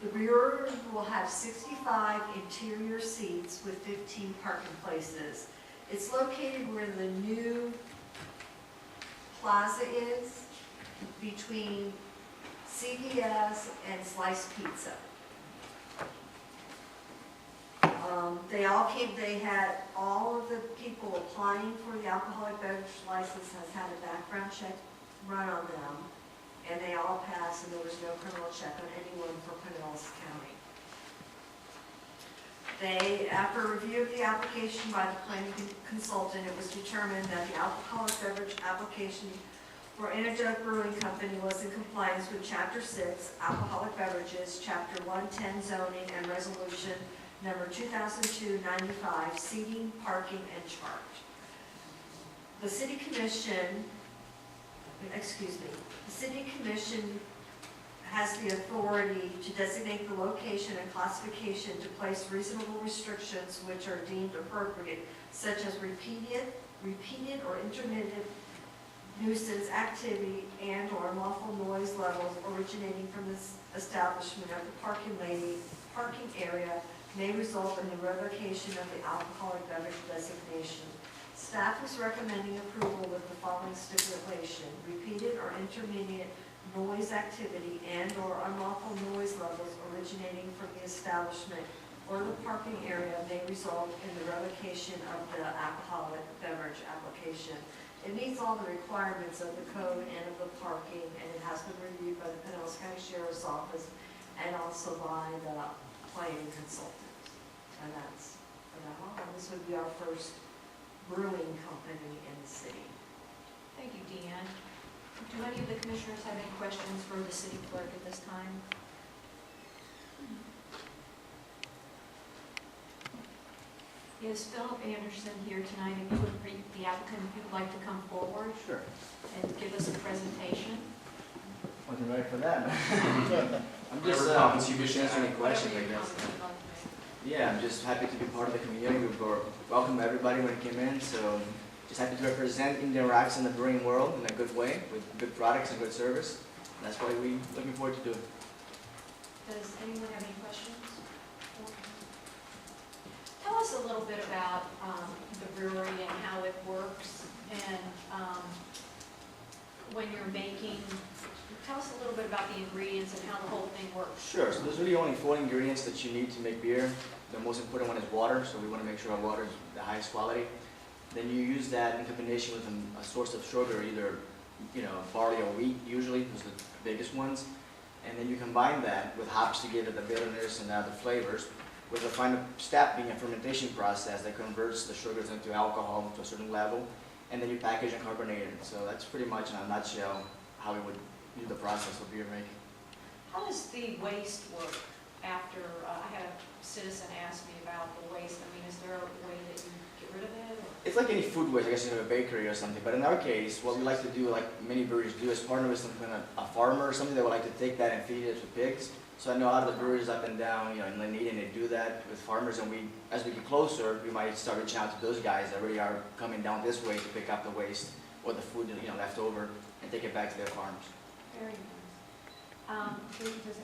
The brewery will have 65 interior seats with 15 parking places. It's located where the new plaza is, between CVS and Slice Pizza. They had all of the people applying for the alcoholic beverage license has had a background check run on them, and they all passed, and there was no criminal check on anyone from Pinellas County. After review of the application by the planning consultant, it was determined that the alcoholic beverage application for Interject Brewing Company was in compliance with Chapter 6, Alcoholic Beverages, Chapter 110, Zoning, and Resolution Number 2002-95, Seating, Parking, and Charge. The City Commission has the authority to designate the location and classification to place reasonable restrictions which are deemed appropriate, such as repeated or intermittent nuisance activity and/or unlawful noise levels originating from this establishment of the parking area may result in the revocation of the alcoholic beverage designation. Staff is recommending approval with the following stipulation: repeated or intermediate noise activity and/or unlawful noise levels originating from the establishment or the parking area may result in the revocation of the alcoholic beverage application. It meets all the requirements of the code and of the parking, and it has been reviewed by the Pinellas County Sheriff's Office and also by the planning consultant. And that's for that all. And this would be our first brewing company in the city. Thank you, Deanne. Do any of the commissioners have any questions for the city clerk at this time? Is Philip Anderson here tonight? If you would greet the applicant, if you would like to come forward. Sure. And give us a presentation. Wasn't ready for that. I'm just, you can answer any questions, I guess. Yeah, I'm just happy to be part of the community. We welcome everybody when it came in, so just happy to represent Indian Rocks in the brewing world in a good way, with good products and good service. And that's what we're looking forward to doing. Does anyone have any questions? Tell us a little bit about the brewery and how it works, and when you're making, tell us a little bit about the ingredients and how the whole thing works. Sure, so there's really only 4 ingredients that you need to make beer. The most important one is water, so we want to make sure our water is the highest quality. Then you use that in combination with a source of sugar, either barley or wheat, usually, those are the biggest ones. And then you combine that with hops to give it the bitterness and other flavors, with the final step being a fermentation process that converts the sugars into alcohol to a certain level, and then you package and carbonate it. So that's pretty much in a nutshell how we would do the process of beer making. How does the waste work after, I had a citizen ask me about the waste. I mean, is there a way that you get rid of it? Or? It's like any food waste, I guess, in a bakery or something. But in our case, what we like to do, like many breweries do, is partner with some kind of a farmer or something that would like to take that and feed it to pigs. So I know a lot of the breweries up and down, in Lynn, they do that with farmers, and as we get closer, we might start reaching out to those guys that really are coming down this way to pick up the waste or the food, left over, and take it back to their farms. Very nice. Does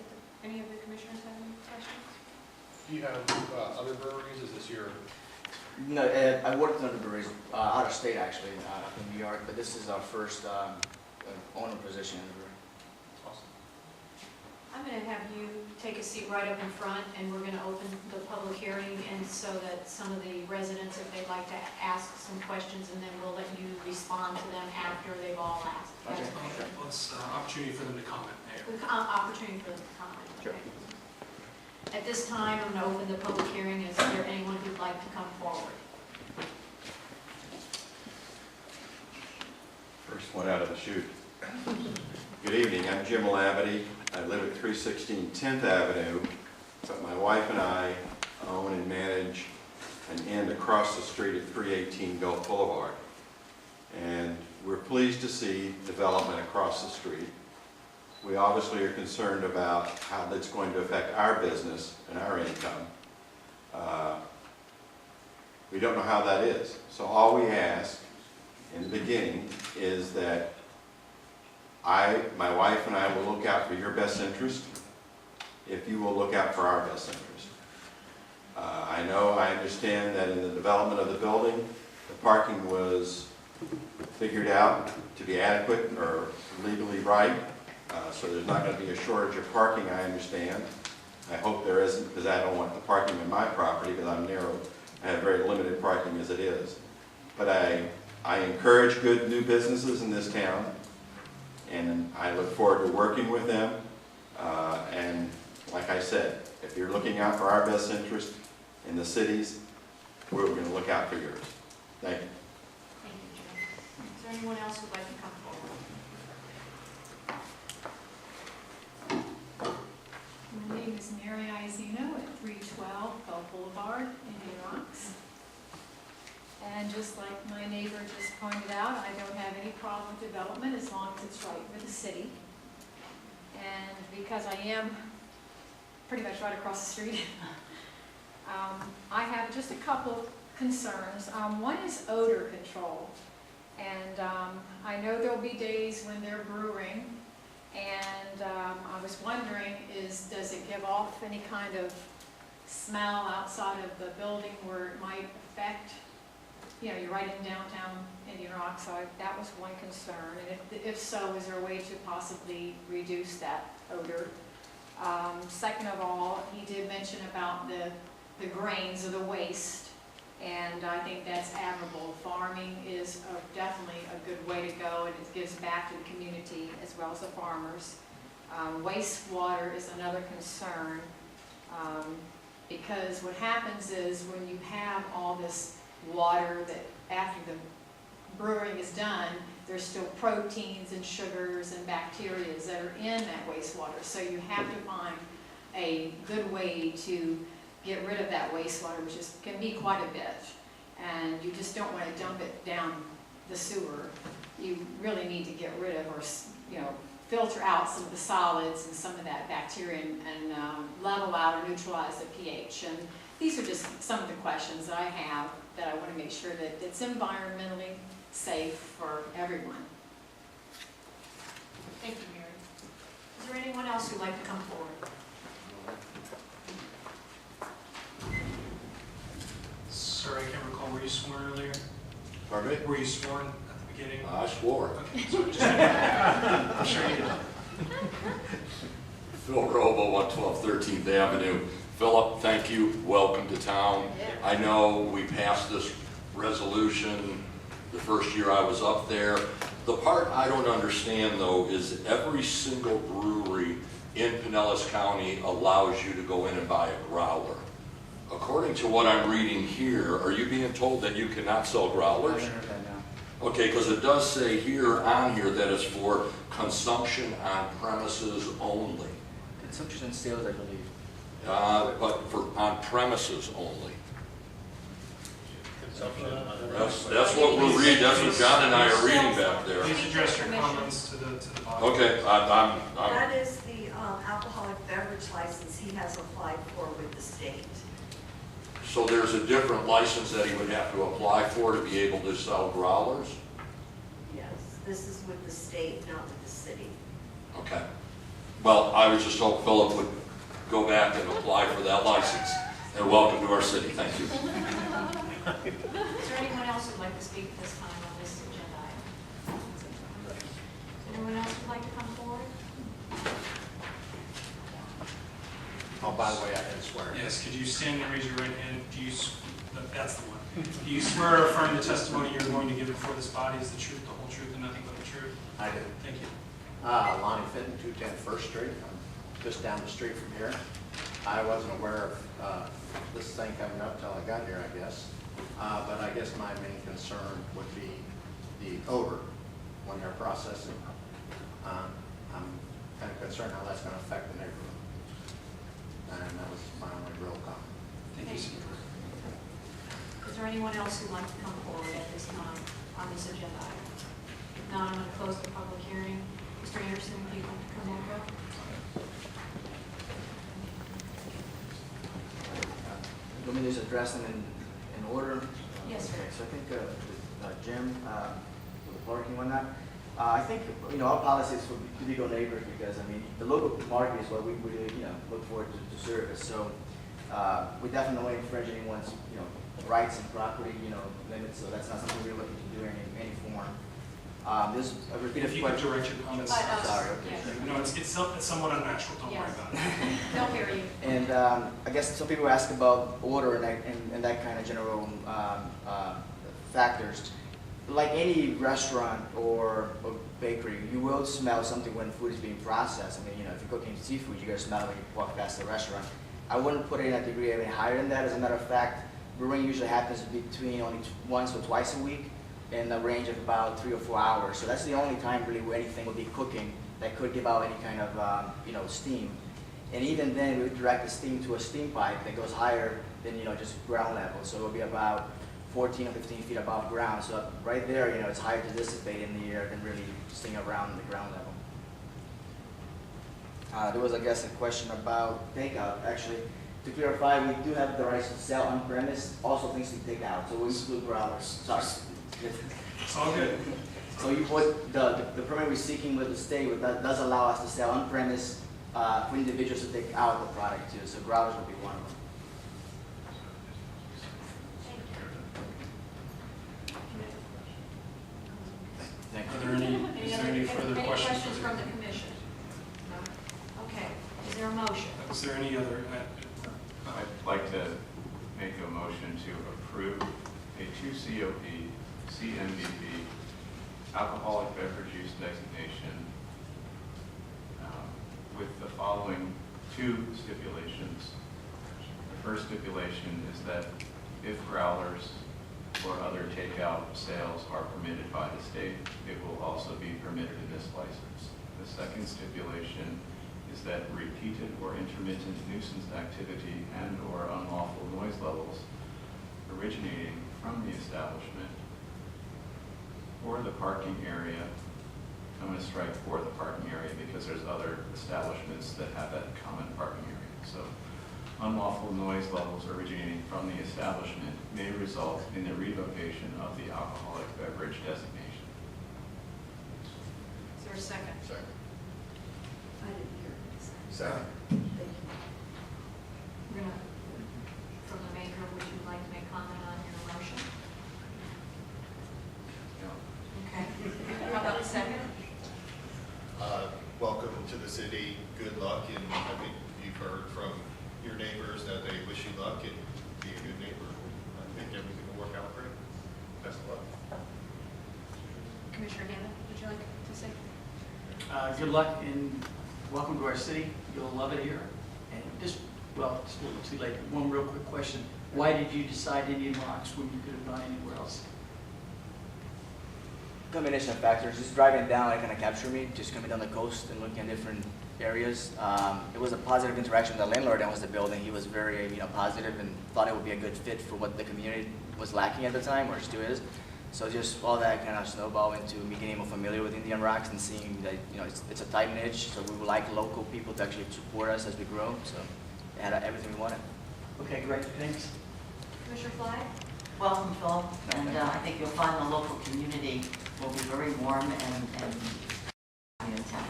any of the commissioners have any questions? Do you have other breweries? Is this your? No, I worked on the breweries out of state actually, in New York, but this is our first owner position in the brewery. Awesome. I'm going to have you take a seat right up in front, and we're going to open the public hearing, and so that some of the residents, if they'd like to ask some questions, and then we'll let you respond to them after they've all asked. Okay. Well, it's opportunity for them to comment, Mayor. Opportunity for them to comment. Okay. At this time, I'm going to open the public hearing. Is there anyone who'd like to come forward? First one out of the chute. Good evening, I'm Jim Lavity. I live at 316 10th Avenue, but my wife and I own and manage an inn across the street at 318 Gulf Boulevard. And we're pleased to see development across the street. We obviously are concerned about how that's going to affect our business and our income. We don't know how that is. So all we ask in the beginning is that my wife and I will look out for your best interest if you will look out for our best interest. I understand that in the development of the building, the parking was figured out to be adequate or legally right, so there's not going to be a shortage of parking, I understand. I hope there isn't, because I don't want the parking in my property, because I'm narrow. I have very limited parking as it is. But I encourage good new businesses in this town, and I look forward to working with them. And like I said, if you're looking out for our best interest in the cities, we're going to look out for yours. Thank you. Thank you, Jim. Is there anyone else who'd like to come forward? My name is Mary Iazino at 312 Gulf Boulevard, Indian Rocks. And just like my neighbor just pointed out, I don't have any problem with development as long as it's right for the city. And because I am pretty much right across the street, I have just a couple concerns. One is odor control. And I know there'll be days when they're brewing, and I was wondering, does it give off any kind of smell outside of the building where it might affect, you're right in downtown Indian Rock, so that was one concern. And if so, is there a way to possibly reduce that odor? Second of all, he did mention about the grains or the waste, and I think that's admirable. Farming is definitely a good way to go, and it gives back to the community as well as the farmers. Wastewater is another concern, because what happens is when you have all this water that after the brewing is done, there's still proteins and sugars and bacteria that are in that wastewater. So you have to find a good way to get rid of that wastewater, which can be quite a bit. And you just don't want to dump it down the sewer. You really need to get rid of, or filter out some of the solids and some of that bacteria and level out or neutralize the pH. And these are just some of the questions that I have that I want to make sure that it's environmentally safe for everyone. Thank you, Mary. Is there anyone else who'd like to come forward? Sir, I can't recall, were you sworn earlier? Pardon me? Were you sworn at the beginning? I swore. Okay, so just, I'm sure you did. Phil Robo, 112 13th Avenue. Philip, thank you. Welcome to town. I know we passed this resolution the first year I was up there. The part I don't understand, though, is every single brewery in Pinellas County allows you to go in and buy a growler. According to what I'm reading here, are you being told that you cannot sell growlers? I haven't heard that now. Okay, because it does say on here that it's for consumption on premises only. Consumption and sales, I believe. But on premises only. That's what we're reading, that's what John and I are reading back there. Please address your comments to the body. Okay, That is the alcoholic beverage license he has applied for with the state. So there's a different license that he would have to apply for to be able to sell growlers? Yes, this is with the state, not with the city. Okay. Well, I was just hoping Philip would go back and apply for that license. And welcome to our city, thank you. Is there anyone else who'd like to speak at this time on this agenda item? Is anyone else who'd like to come forward? the way, I didn't swear. Yes, could you stand and raise your right hand? That's the one. Do you swear or affirm the testimony you're going to give before this body is the truth, the whole truth, and nothing but the truth? I do. Thank you. Lonnie Fitton, 210 First Street. I'm just down the street from here. I wasn't aware of this thing coming up till I got here, I guess. But I guess my main concern would be the odor when they're processing. I'm kind of concerned how that's going to affect the neighborhood. And that was my only real comment. Thank you, sir. Is there anyone else who'd like to come forward at this time on this agenda item? If not, I'm going to close the public hearing. Mr. Anderson, if you want to come back up. Let me just address them in order. Yes, sir. Okay, so I think Jim, with the parking and whatnot, I think, our policy is for typical neighbors because, the local market is what we really, look forward to service. So we definitely don't infringe anyone's, rights and property, limits, so that's not something we're looking to do in any form. There's a repeated If you could question. direct your comments. Sorry, okay. Yeah. No, it's somewhat unnatural, don't worry Yes. about it. They'll hear you. And I guess some people ask about order and that kind of general factors. Like any restaurant or bakery, you will smell something when food is being processed. If you're cooking seafood, you're going to smell it when you walk past the restaurant. I wouldn't put it in a degree any higher than that. As a matter of fact, brewing usually happens between only once or twice a week in a range of about 3 or 4 hours. So that's the only time really where anything will be cooking that could give out any kind of steam. And even then, we would direct the steam to a steam pipe that goes higher than just ground level. So it will be about 14 or 15 feet above ground. So right there, it's higher to dissipate in the air than really staying around the ground level. There was, I guess, a question about takeout. Actually, to clarify, we do have the rights to sell on premise, also things to take out. So we include growlers. Sorry. It's all good. So you put the permit we're seeking with the state that does allow us to sell on premise for individuals to take out the product too. So growlers will be one of them. Thank you. Is there any further questions? From the commission? No? Okay. Is there a motion? Is there any other? I'd like to make a motion to approve a 2-COP CMBB alcoholic beverage use designation with the following 2 stipulations. The first stipulation is that if growlers or other takeout sales are permitted by the state, it will also be permitted in this license. The second stipulation is that repeated or intermittent nuisance activity and or unlawful noise levels originating from the establishment or the parking area, I'm going to strike for the parking area because there's other establishments that have that common parking area. So unlawful noise levels originating from the establishment may result in the revocation of the alcoholic beverage designation. Is there a second? Second. I didn't hear it. Second. Thank you. We're going to, from the maker, would you like to make comment on your motion? Okay. How about the second? Welcome to the city, good luck, and I think you've heard from your neighbors that they wish you luck and be a good neighbor. I think everything will work out great. Best of luck. Commissioner Hanna, would you like to say? Good luck and welcome to our city. You'll love it here. And just, well, it's a little too late. One real quick question. Why did you decide Indian Rocks when you could have gone anywhere else? Combination of factors. Just driving down, it kind of captured me. Just coming down the coast and looking at different areas. It was a positive interaction with the landlord that was the building. He was very, positive and thought it would be a good fit for what the community was lacking at the time, or still is. So just all that kind of snowballed into me getting more familiar with Indian Rocks and seeing that it's a tight niche. So we would like local people to actually support us as we grow. So it had everything we wanted. Okay, great. Thanks. Commissioner Fly? Welcome, Phil, and I think you'll find the local community will be very warm and in town.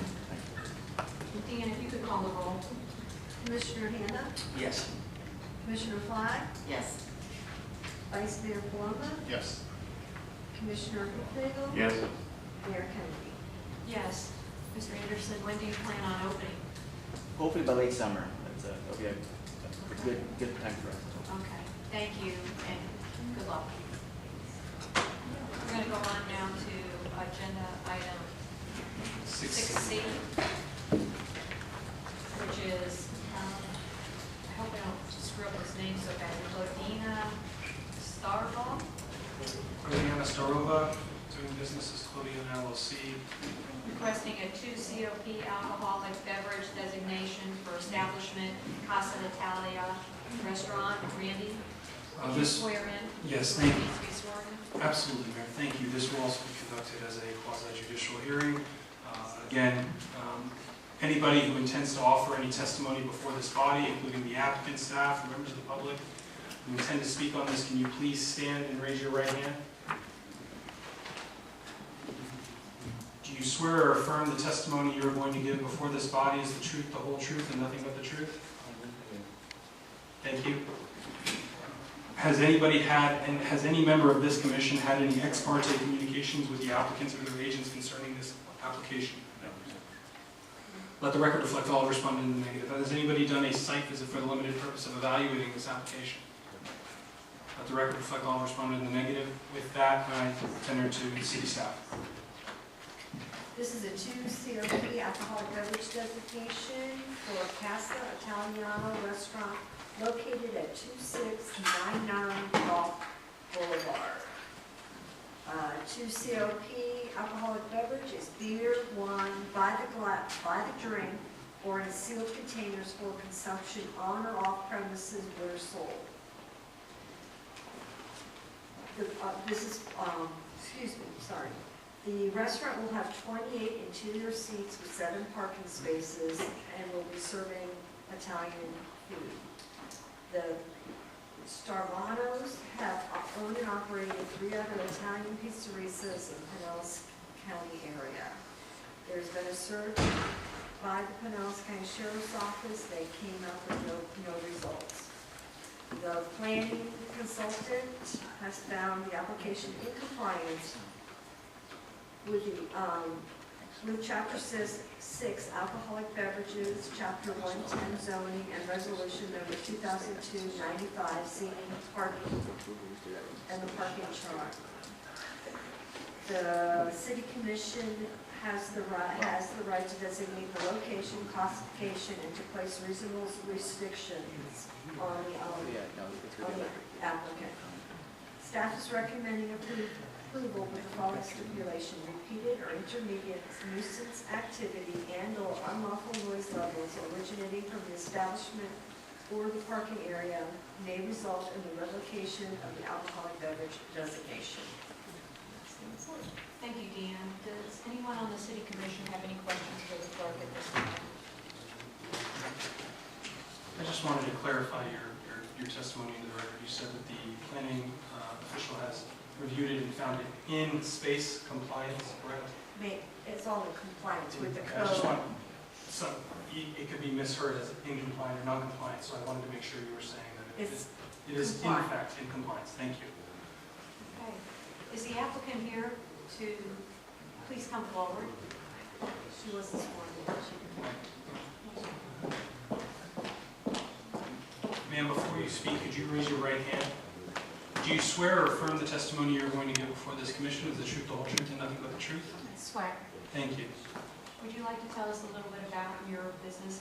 Dean, if you could call the roll. Commissioner Hanna? Yes. Commissioner Fly? Yes. Vice Mayor Paloma? Yes. Commissioner Fagel? Yes. Mayor Kennedy? Yes. Mr. Anderson, when do you plan on opening? Hopefully by late summer. That'll be a good time for us. Okay, thank you, and good luck. We're going to go on now to agenda item 6C, which is, I hope I don't screw up his name so bad, Lodina Starval. Gladiana Starova, doing business as Clodian LLC. Requesting a 2 COP alcoholic beverage designation for establishment Casa Italia Restaurant. Randy, can you This, swear in? yes, Needs thank you. to be sworn in? Absolutely, Mayor, thank you. This will also be conducted as a quasi-judicial hearing. Again, anybody who intends to offer any testimony before this body, including the applicant, staff, members of the public, who intend to speak on this, can you please stand and raise your right hand? Do you swear or affirm the testimony you are going to give before this body is the truth, the whole truth, and nothing but the truth? Thank you. Has anybody had, and has any member of this commission had any ex parte communications with the applicants or their agents concerning this application? No. Let the record reflect all responded in the negative. Has anybody done a site visit for the limited purpose of evaluating this application? Let the record reflect all responded in the negative. With that, I tender to the city staff. This is a 2 COP alcoholic beverage designation for Casa Italiano Restaurant located at 2699 Gulf Boulevard. 2 COP alcoholic beverage is beer, wine, by the drink, or in sealed containers for consumption on or off premises where sold. The restaurant will have 28 interior seats with 7 parking spaces and will be serving Italian food. The Starvanos have owned and operated 3 other Italian pizzerias in Pinellas County area. There's been a search by the Pinellas County Sheriff's Office. They came up with no results. The planning consultant has found the application in compliance with Chapter 6 alcoholic beverages, Chapter 110 zoning, and Resolution number 2002-95 seeking parking and the parking chart. The City Commission has the right to designate the location, classification, and to place reasonable restrictions on the applicant. Staff is recommending approval with the following stipulation: repeated or intermediate nuisance activity and/or unlawful noise levels originating from the establishment or the parking area may result in the revocation of the alcoholic beverage designation. Thank you, Deanne. Does anyone on the city commission have any questions for the clerk at this time? I just wanted to clarify your testimony into the record. You said that the planning official has reviewed it and found it in space compliance, correct? It's all in compliance with the I just code. want, it could be misheard as in compliant or non-compliant, so I wanted to make sure you were saying that it is in compliant. fact in compliance. Thank you. Okay. Is the applicant here to please come forward? She wasn't sworn in. Ma'am, before you speak, could you raise your right hand? Do you swear or affirm the testimony you're going to give before this commission is the truth, the whole truth, and nothing but the truth? I swear. Thank you. Would you like to tell us a little bit about your business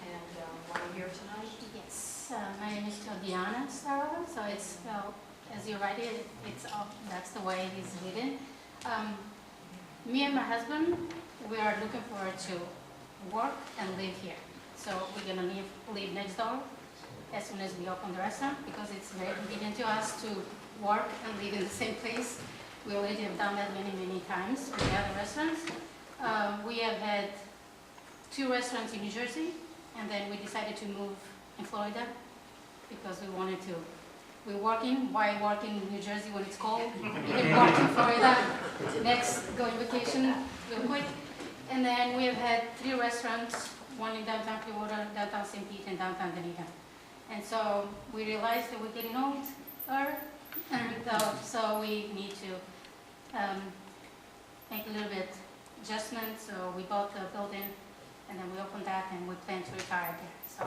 and why you're here tonight? Yes, my name is Diana Starova, so it's spelled as you write it, that's the way it is written. Me and my husband, we are looking forward to work and live here. So we're gonna live next door as soon as we open the restaurant, because it's very convenient to us to work and live in the same place. We already have done that many, many times with the other restaurants. We have had 2 restaurants in New Jersey, and then we decided to move in Florida because we wanted to. We're working. Why work in New Jersey when it's cold? We can work in Florida. Next, go on vacation real quick. And then we have had 3 restaurants, one in downtown Clearwater, downtown St. Pete, and downtown Dunedin. And so we realized that we're getting older, and so we need to make a little bit adjustment. So we bought the building, and then we opened that, and we plan to retire there. So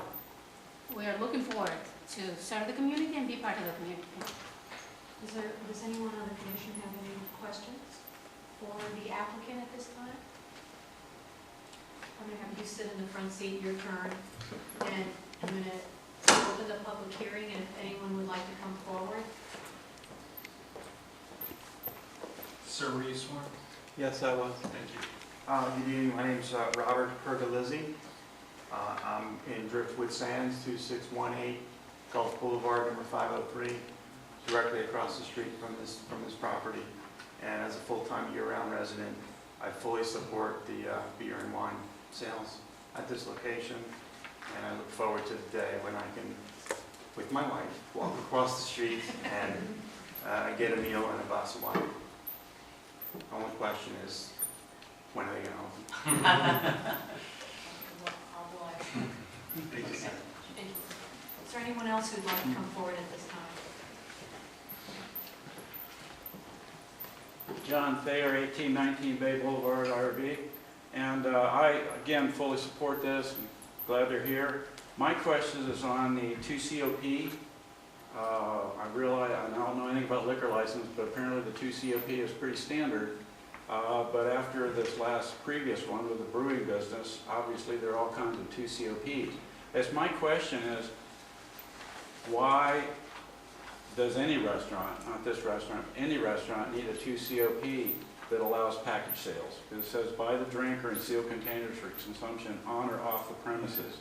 we are looking forward to serve the community and be part of the community. Does anyone on the commission have any questions for the applicant at this time? I'm going to have you sit in the front seat, your turn, and I'm going to open the public hearing, and if anyone would like to come forward. Sir, were you sworn? Yes, I was. Thank you. Good evening, my name is Robert Pergolizzi. I'm in Driftwood Sands, 2618 Gulf Boulevard, number 503, directly across the street from this property. And as a full-time year-round resident, I fully support the beer and wine sales at this location. And I look forward to the day when I can, with my wife, walk across the street and get a meal and a glass of wine. The only question is, when are they going to open? Thank you. Is there anyone else who'd like to come forward at this time? John Thayer, 1819 Bay Boulevard, RV. And I, again, fully support this. I'm glad they're here. My question is on the 2COP. I realize I don't know anything about liquor license, but apparently the 2COP is pretty standard. But after this previous one with the brewing business, obviously there are all kinds of 2COPs. As my question is, why does any restaurant, not this restaurant, any restaurant need a 2COP that allows package sales? Because it says buy the drink or in sealed containers for consumption on or off the premises.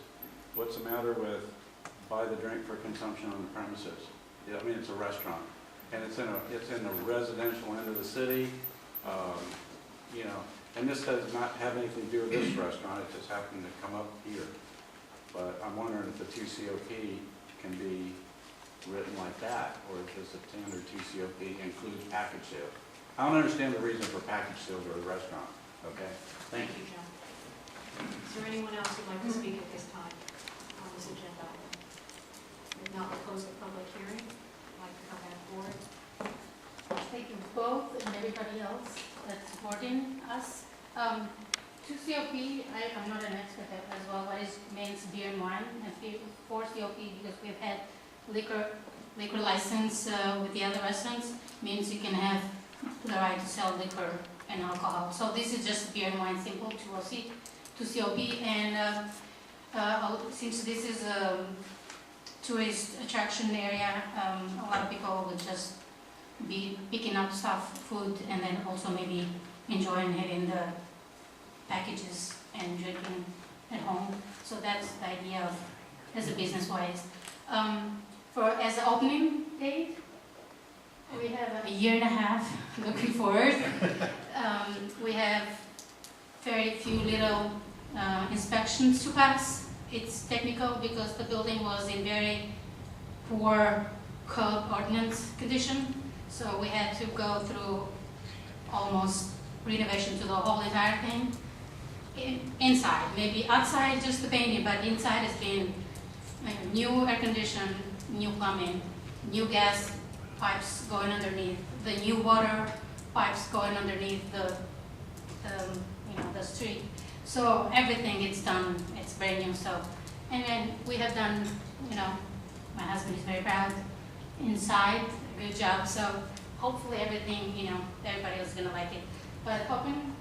What's the matter with buy the drink for consumption on the premises? Yeah, I mean, it's a restaurant, and it's in the residential end of the city, you know. And this does not have anything to do with this restaurant. It just happened to come up here. But I'm wondering if the 2COP can be written like that, or if just a standard 2COP includes package sales. I don't understand the reason for package sales at a restaurant. Okay. Thank you, John. Is there anyone else who'd like to speak at this time on this agenda item? If not, we'll close the public hearing. I'd like to come back forward. Thank you both and everybody else that's supporting us. 2COP, I'm not an expert as well, what is means beer and wine, and 4COP because we've had liquor license with the other restaurants, means you can have the right to sell liquor and alcohol. So this is just beer and wine, simple, 2COP, and since this is a tourist attraction area, a lot of people would just be picking up stuff, food, and then also maybe enjoying having the packages and drinking at home. So that's the idea of, as a business-wise. As an opening date, we have a year and a half looking forward. We have very few little inspections to pass. It's technical because the building was in very poor code ordinance condition. So we had to go through almost renovation to the whole entire thing. Inside, maybe outside just the painting, but inside has been new air conditioning, new plumbing, new gas pipes going underneath, the new water pipes going underneath the street. So everything it's done, it's brand new. So, and then we have done, my husband is very proud inside, a good job. So hopefully everything, everybody is gonna like it. But hoping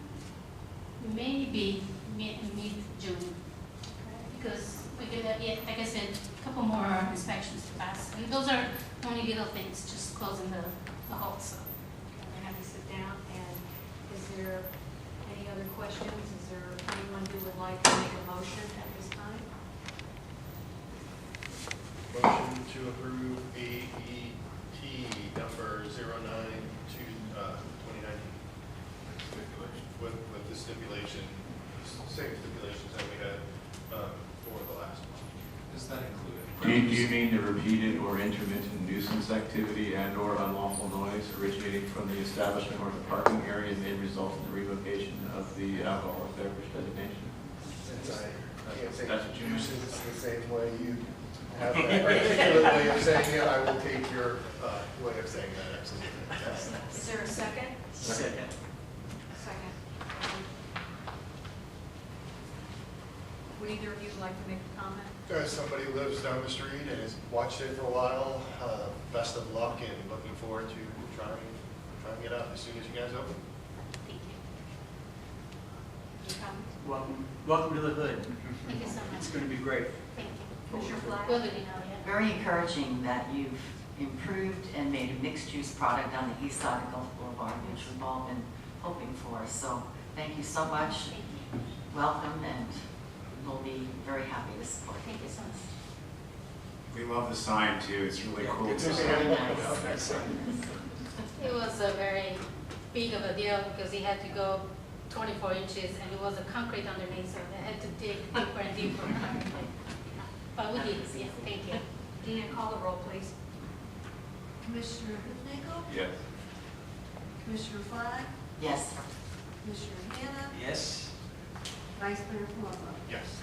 maybe mid-June, because we could have, like I said, a couple more inspections to pass. And those are only little things, just closing the hole. So I'm going to have you sit down. And is there any other questions? Is there anyone who would like to make a motion at this time? Motion to approve AET number 09 to 2019. With the stipulation, same stipulations that we had for the last one. Is that included? Do you mean the repeated or intermittent nuisance activity and or unlawful noise originating from the establishment or the parking area may result in the revocation of the alcoholic beverage designation? That's what you mean? Nuisance the same way you have that particular way of saying it, I will take your way of saying that, absolutely. Yes. Is there a second? Second. Would either of you like to make a comment? As somebody who lives down the street and has watched it for a while, best of luck and looking forward to trying it out as soon as you guys open. Thank you. Any comments? Welcome to the hood. Thank you so much. It's going to be great. Thank you. Commissioner Flack? Will do, yeah. Very encouraging that you've improved and made a mixed-use product on the east side of Gulf Boulevard, which we've all been hoping for. So thank you so much. Welcome, and we'll be very happy to support you. Thank you so much. We love the sign too, it's really cool. It's very nice. It was a very big of a deal because he had to go 24 inches and it was a concrete underneath, so they had to dig deeper and deeper. But we did, yeah, thank you. Deanna, call the roll, please. Commissioner Hufnagle? Yes. Commissioner Flag? Yes. Commissioner Hannah? Yes. Vice Mayor Palumbo? Yes.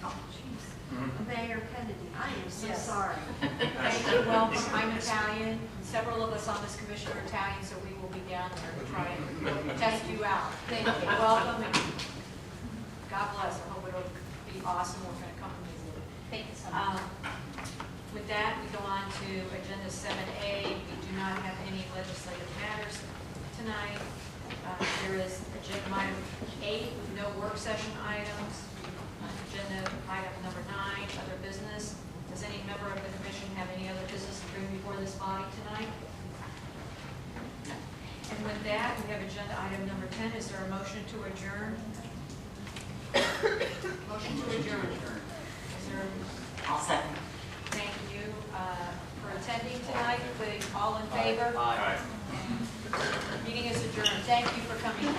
Oh, jeez. Mayor Kennedy, I am so Yes. sorry. Thank you, welcome. I'm Italian. Several of us on this commission are Italian, so we will be down there to try and test you out. Thank you. Welcome, and God bless. I hope it'll be awesome. We're going to come and visit. Thank you so much. With that, we go on to Agenda 7A. We do not have any legislative matters tonight. There is agenda item 8 with no work session items. Agenda item number 9, other business. Does any member of the commission have any other business to bring before this body tonight? And with that, we have agenda item number 10. Is there a motion to adjourn? Motion to adjourn. Is there? I'll second. Thank you for attending tonight. Please, all in favor? Aye. Meeting is adjourned. Thank you for coming.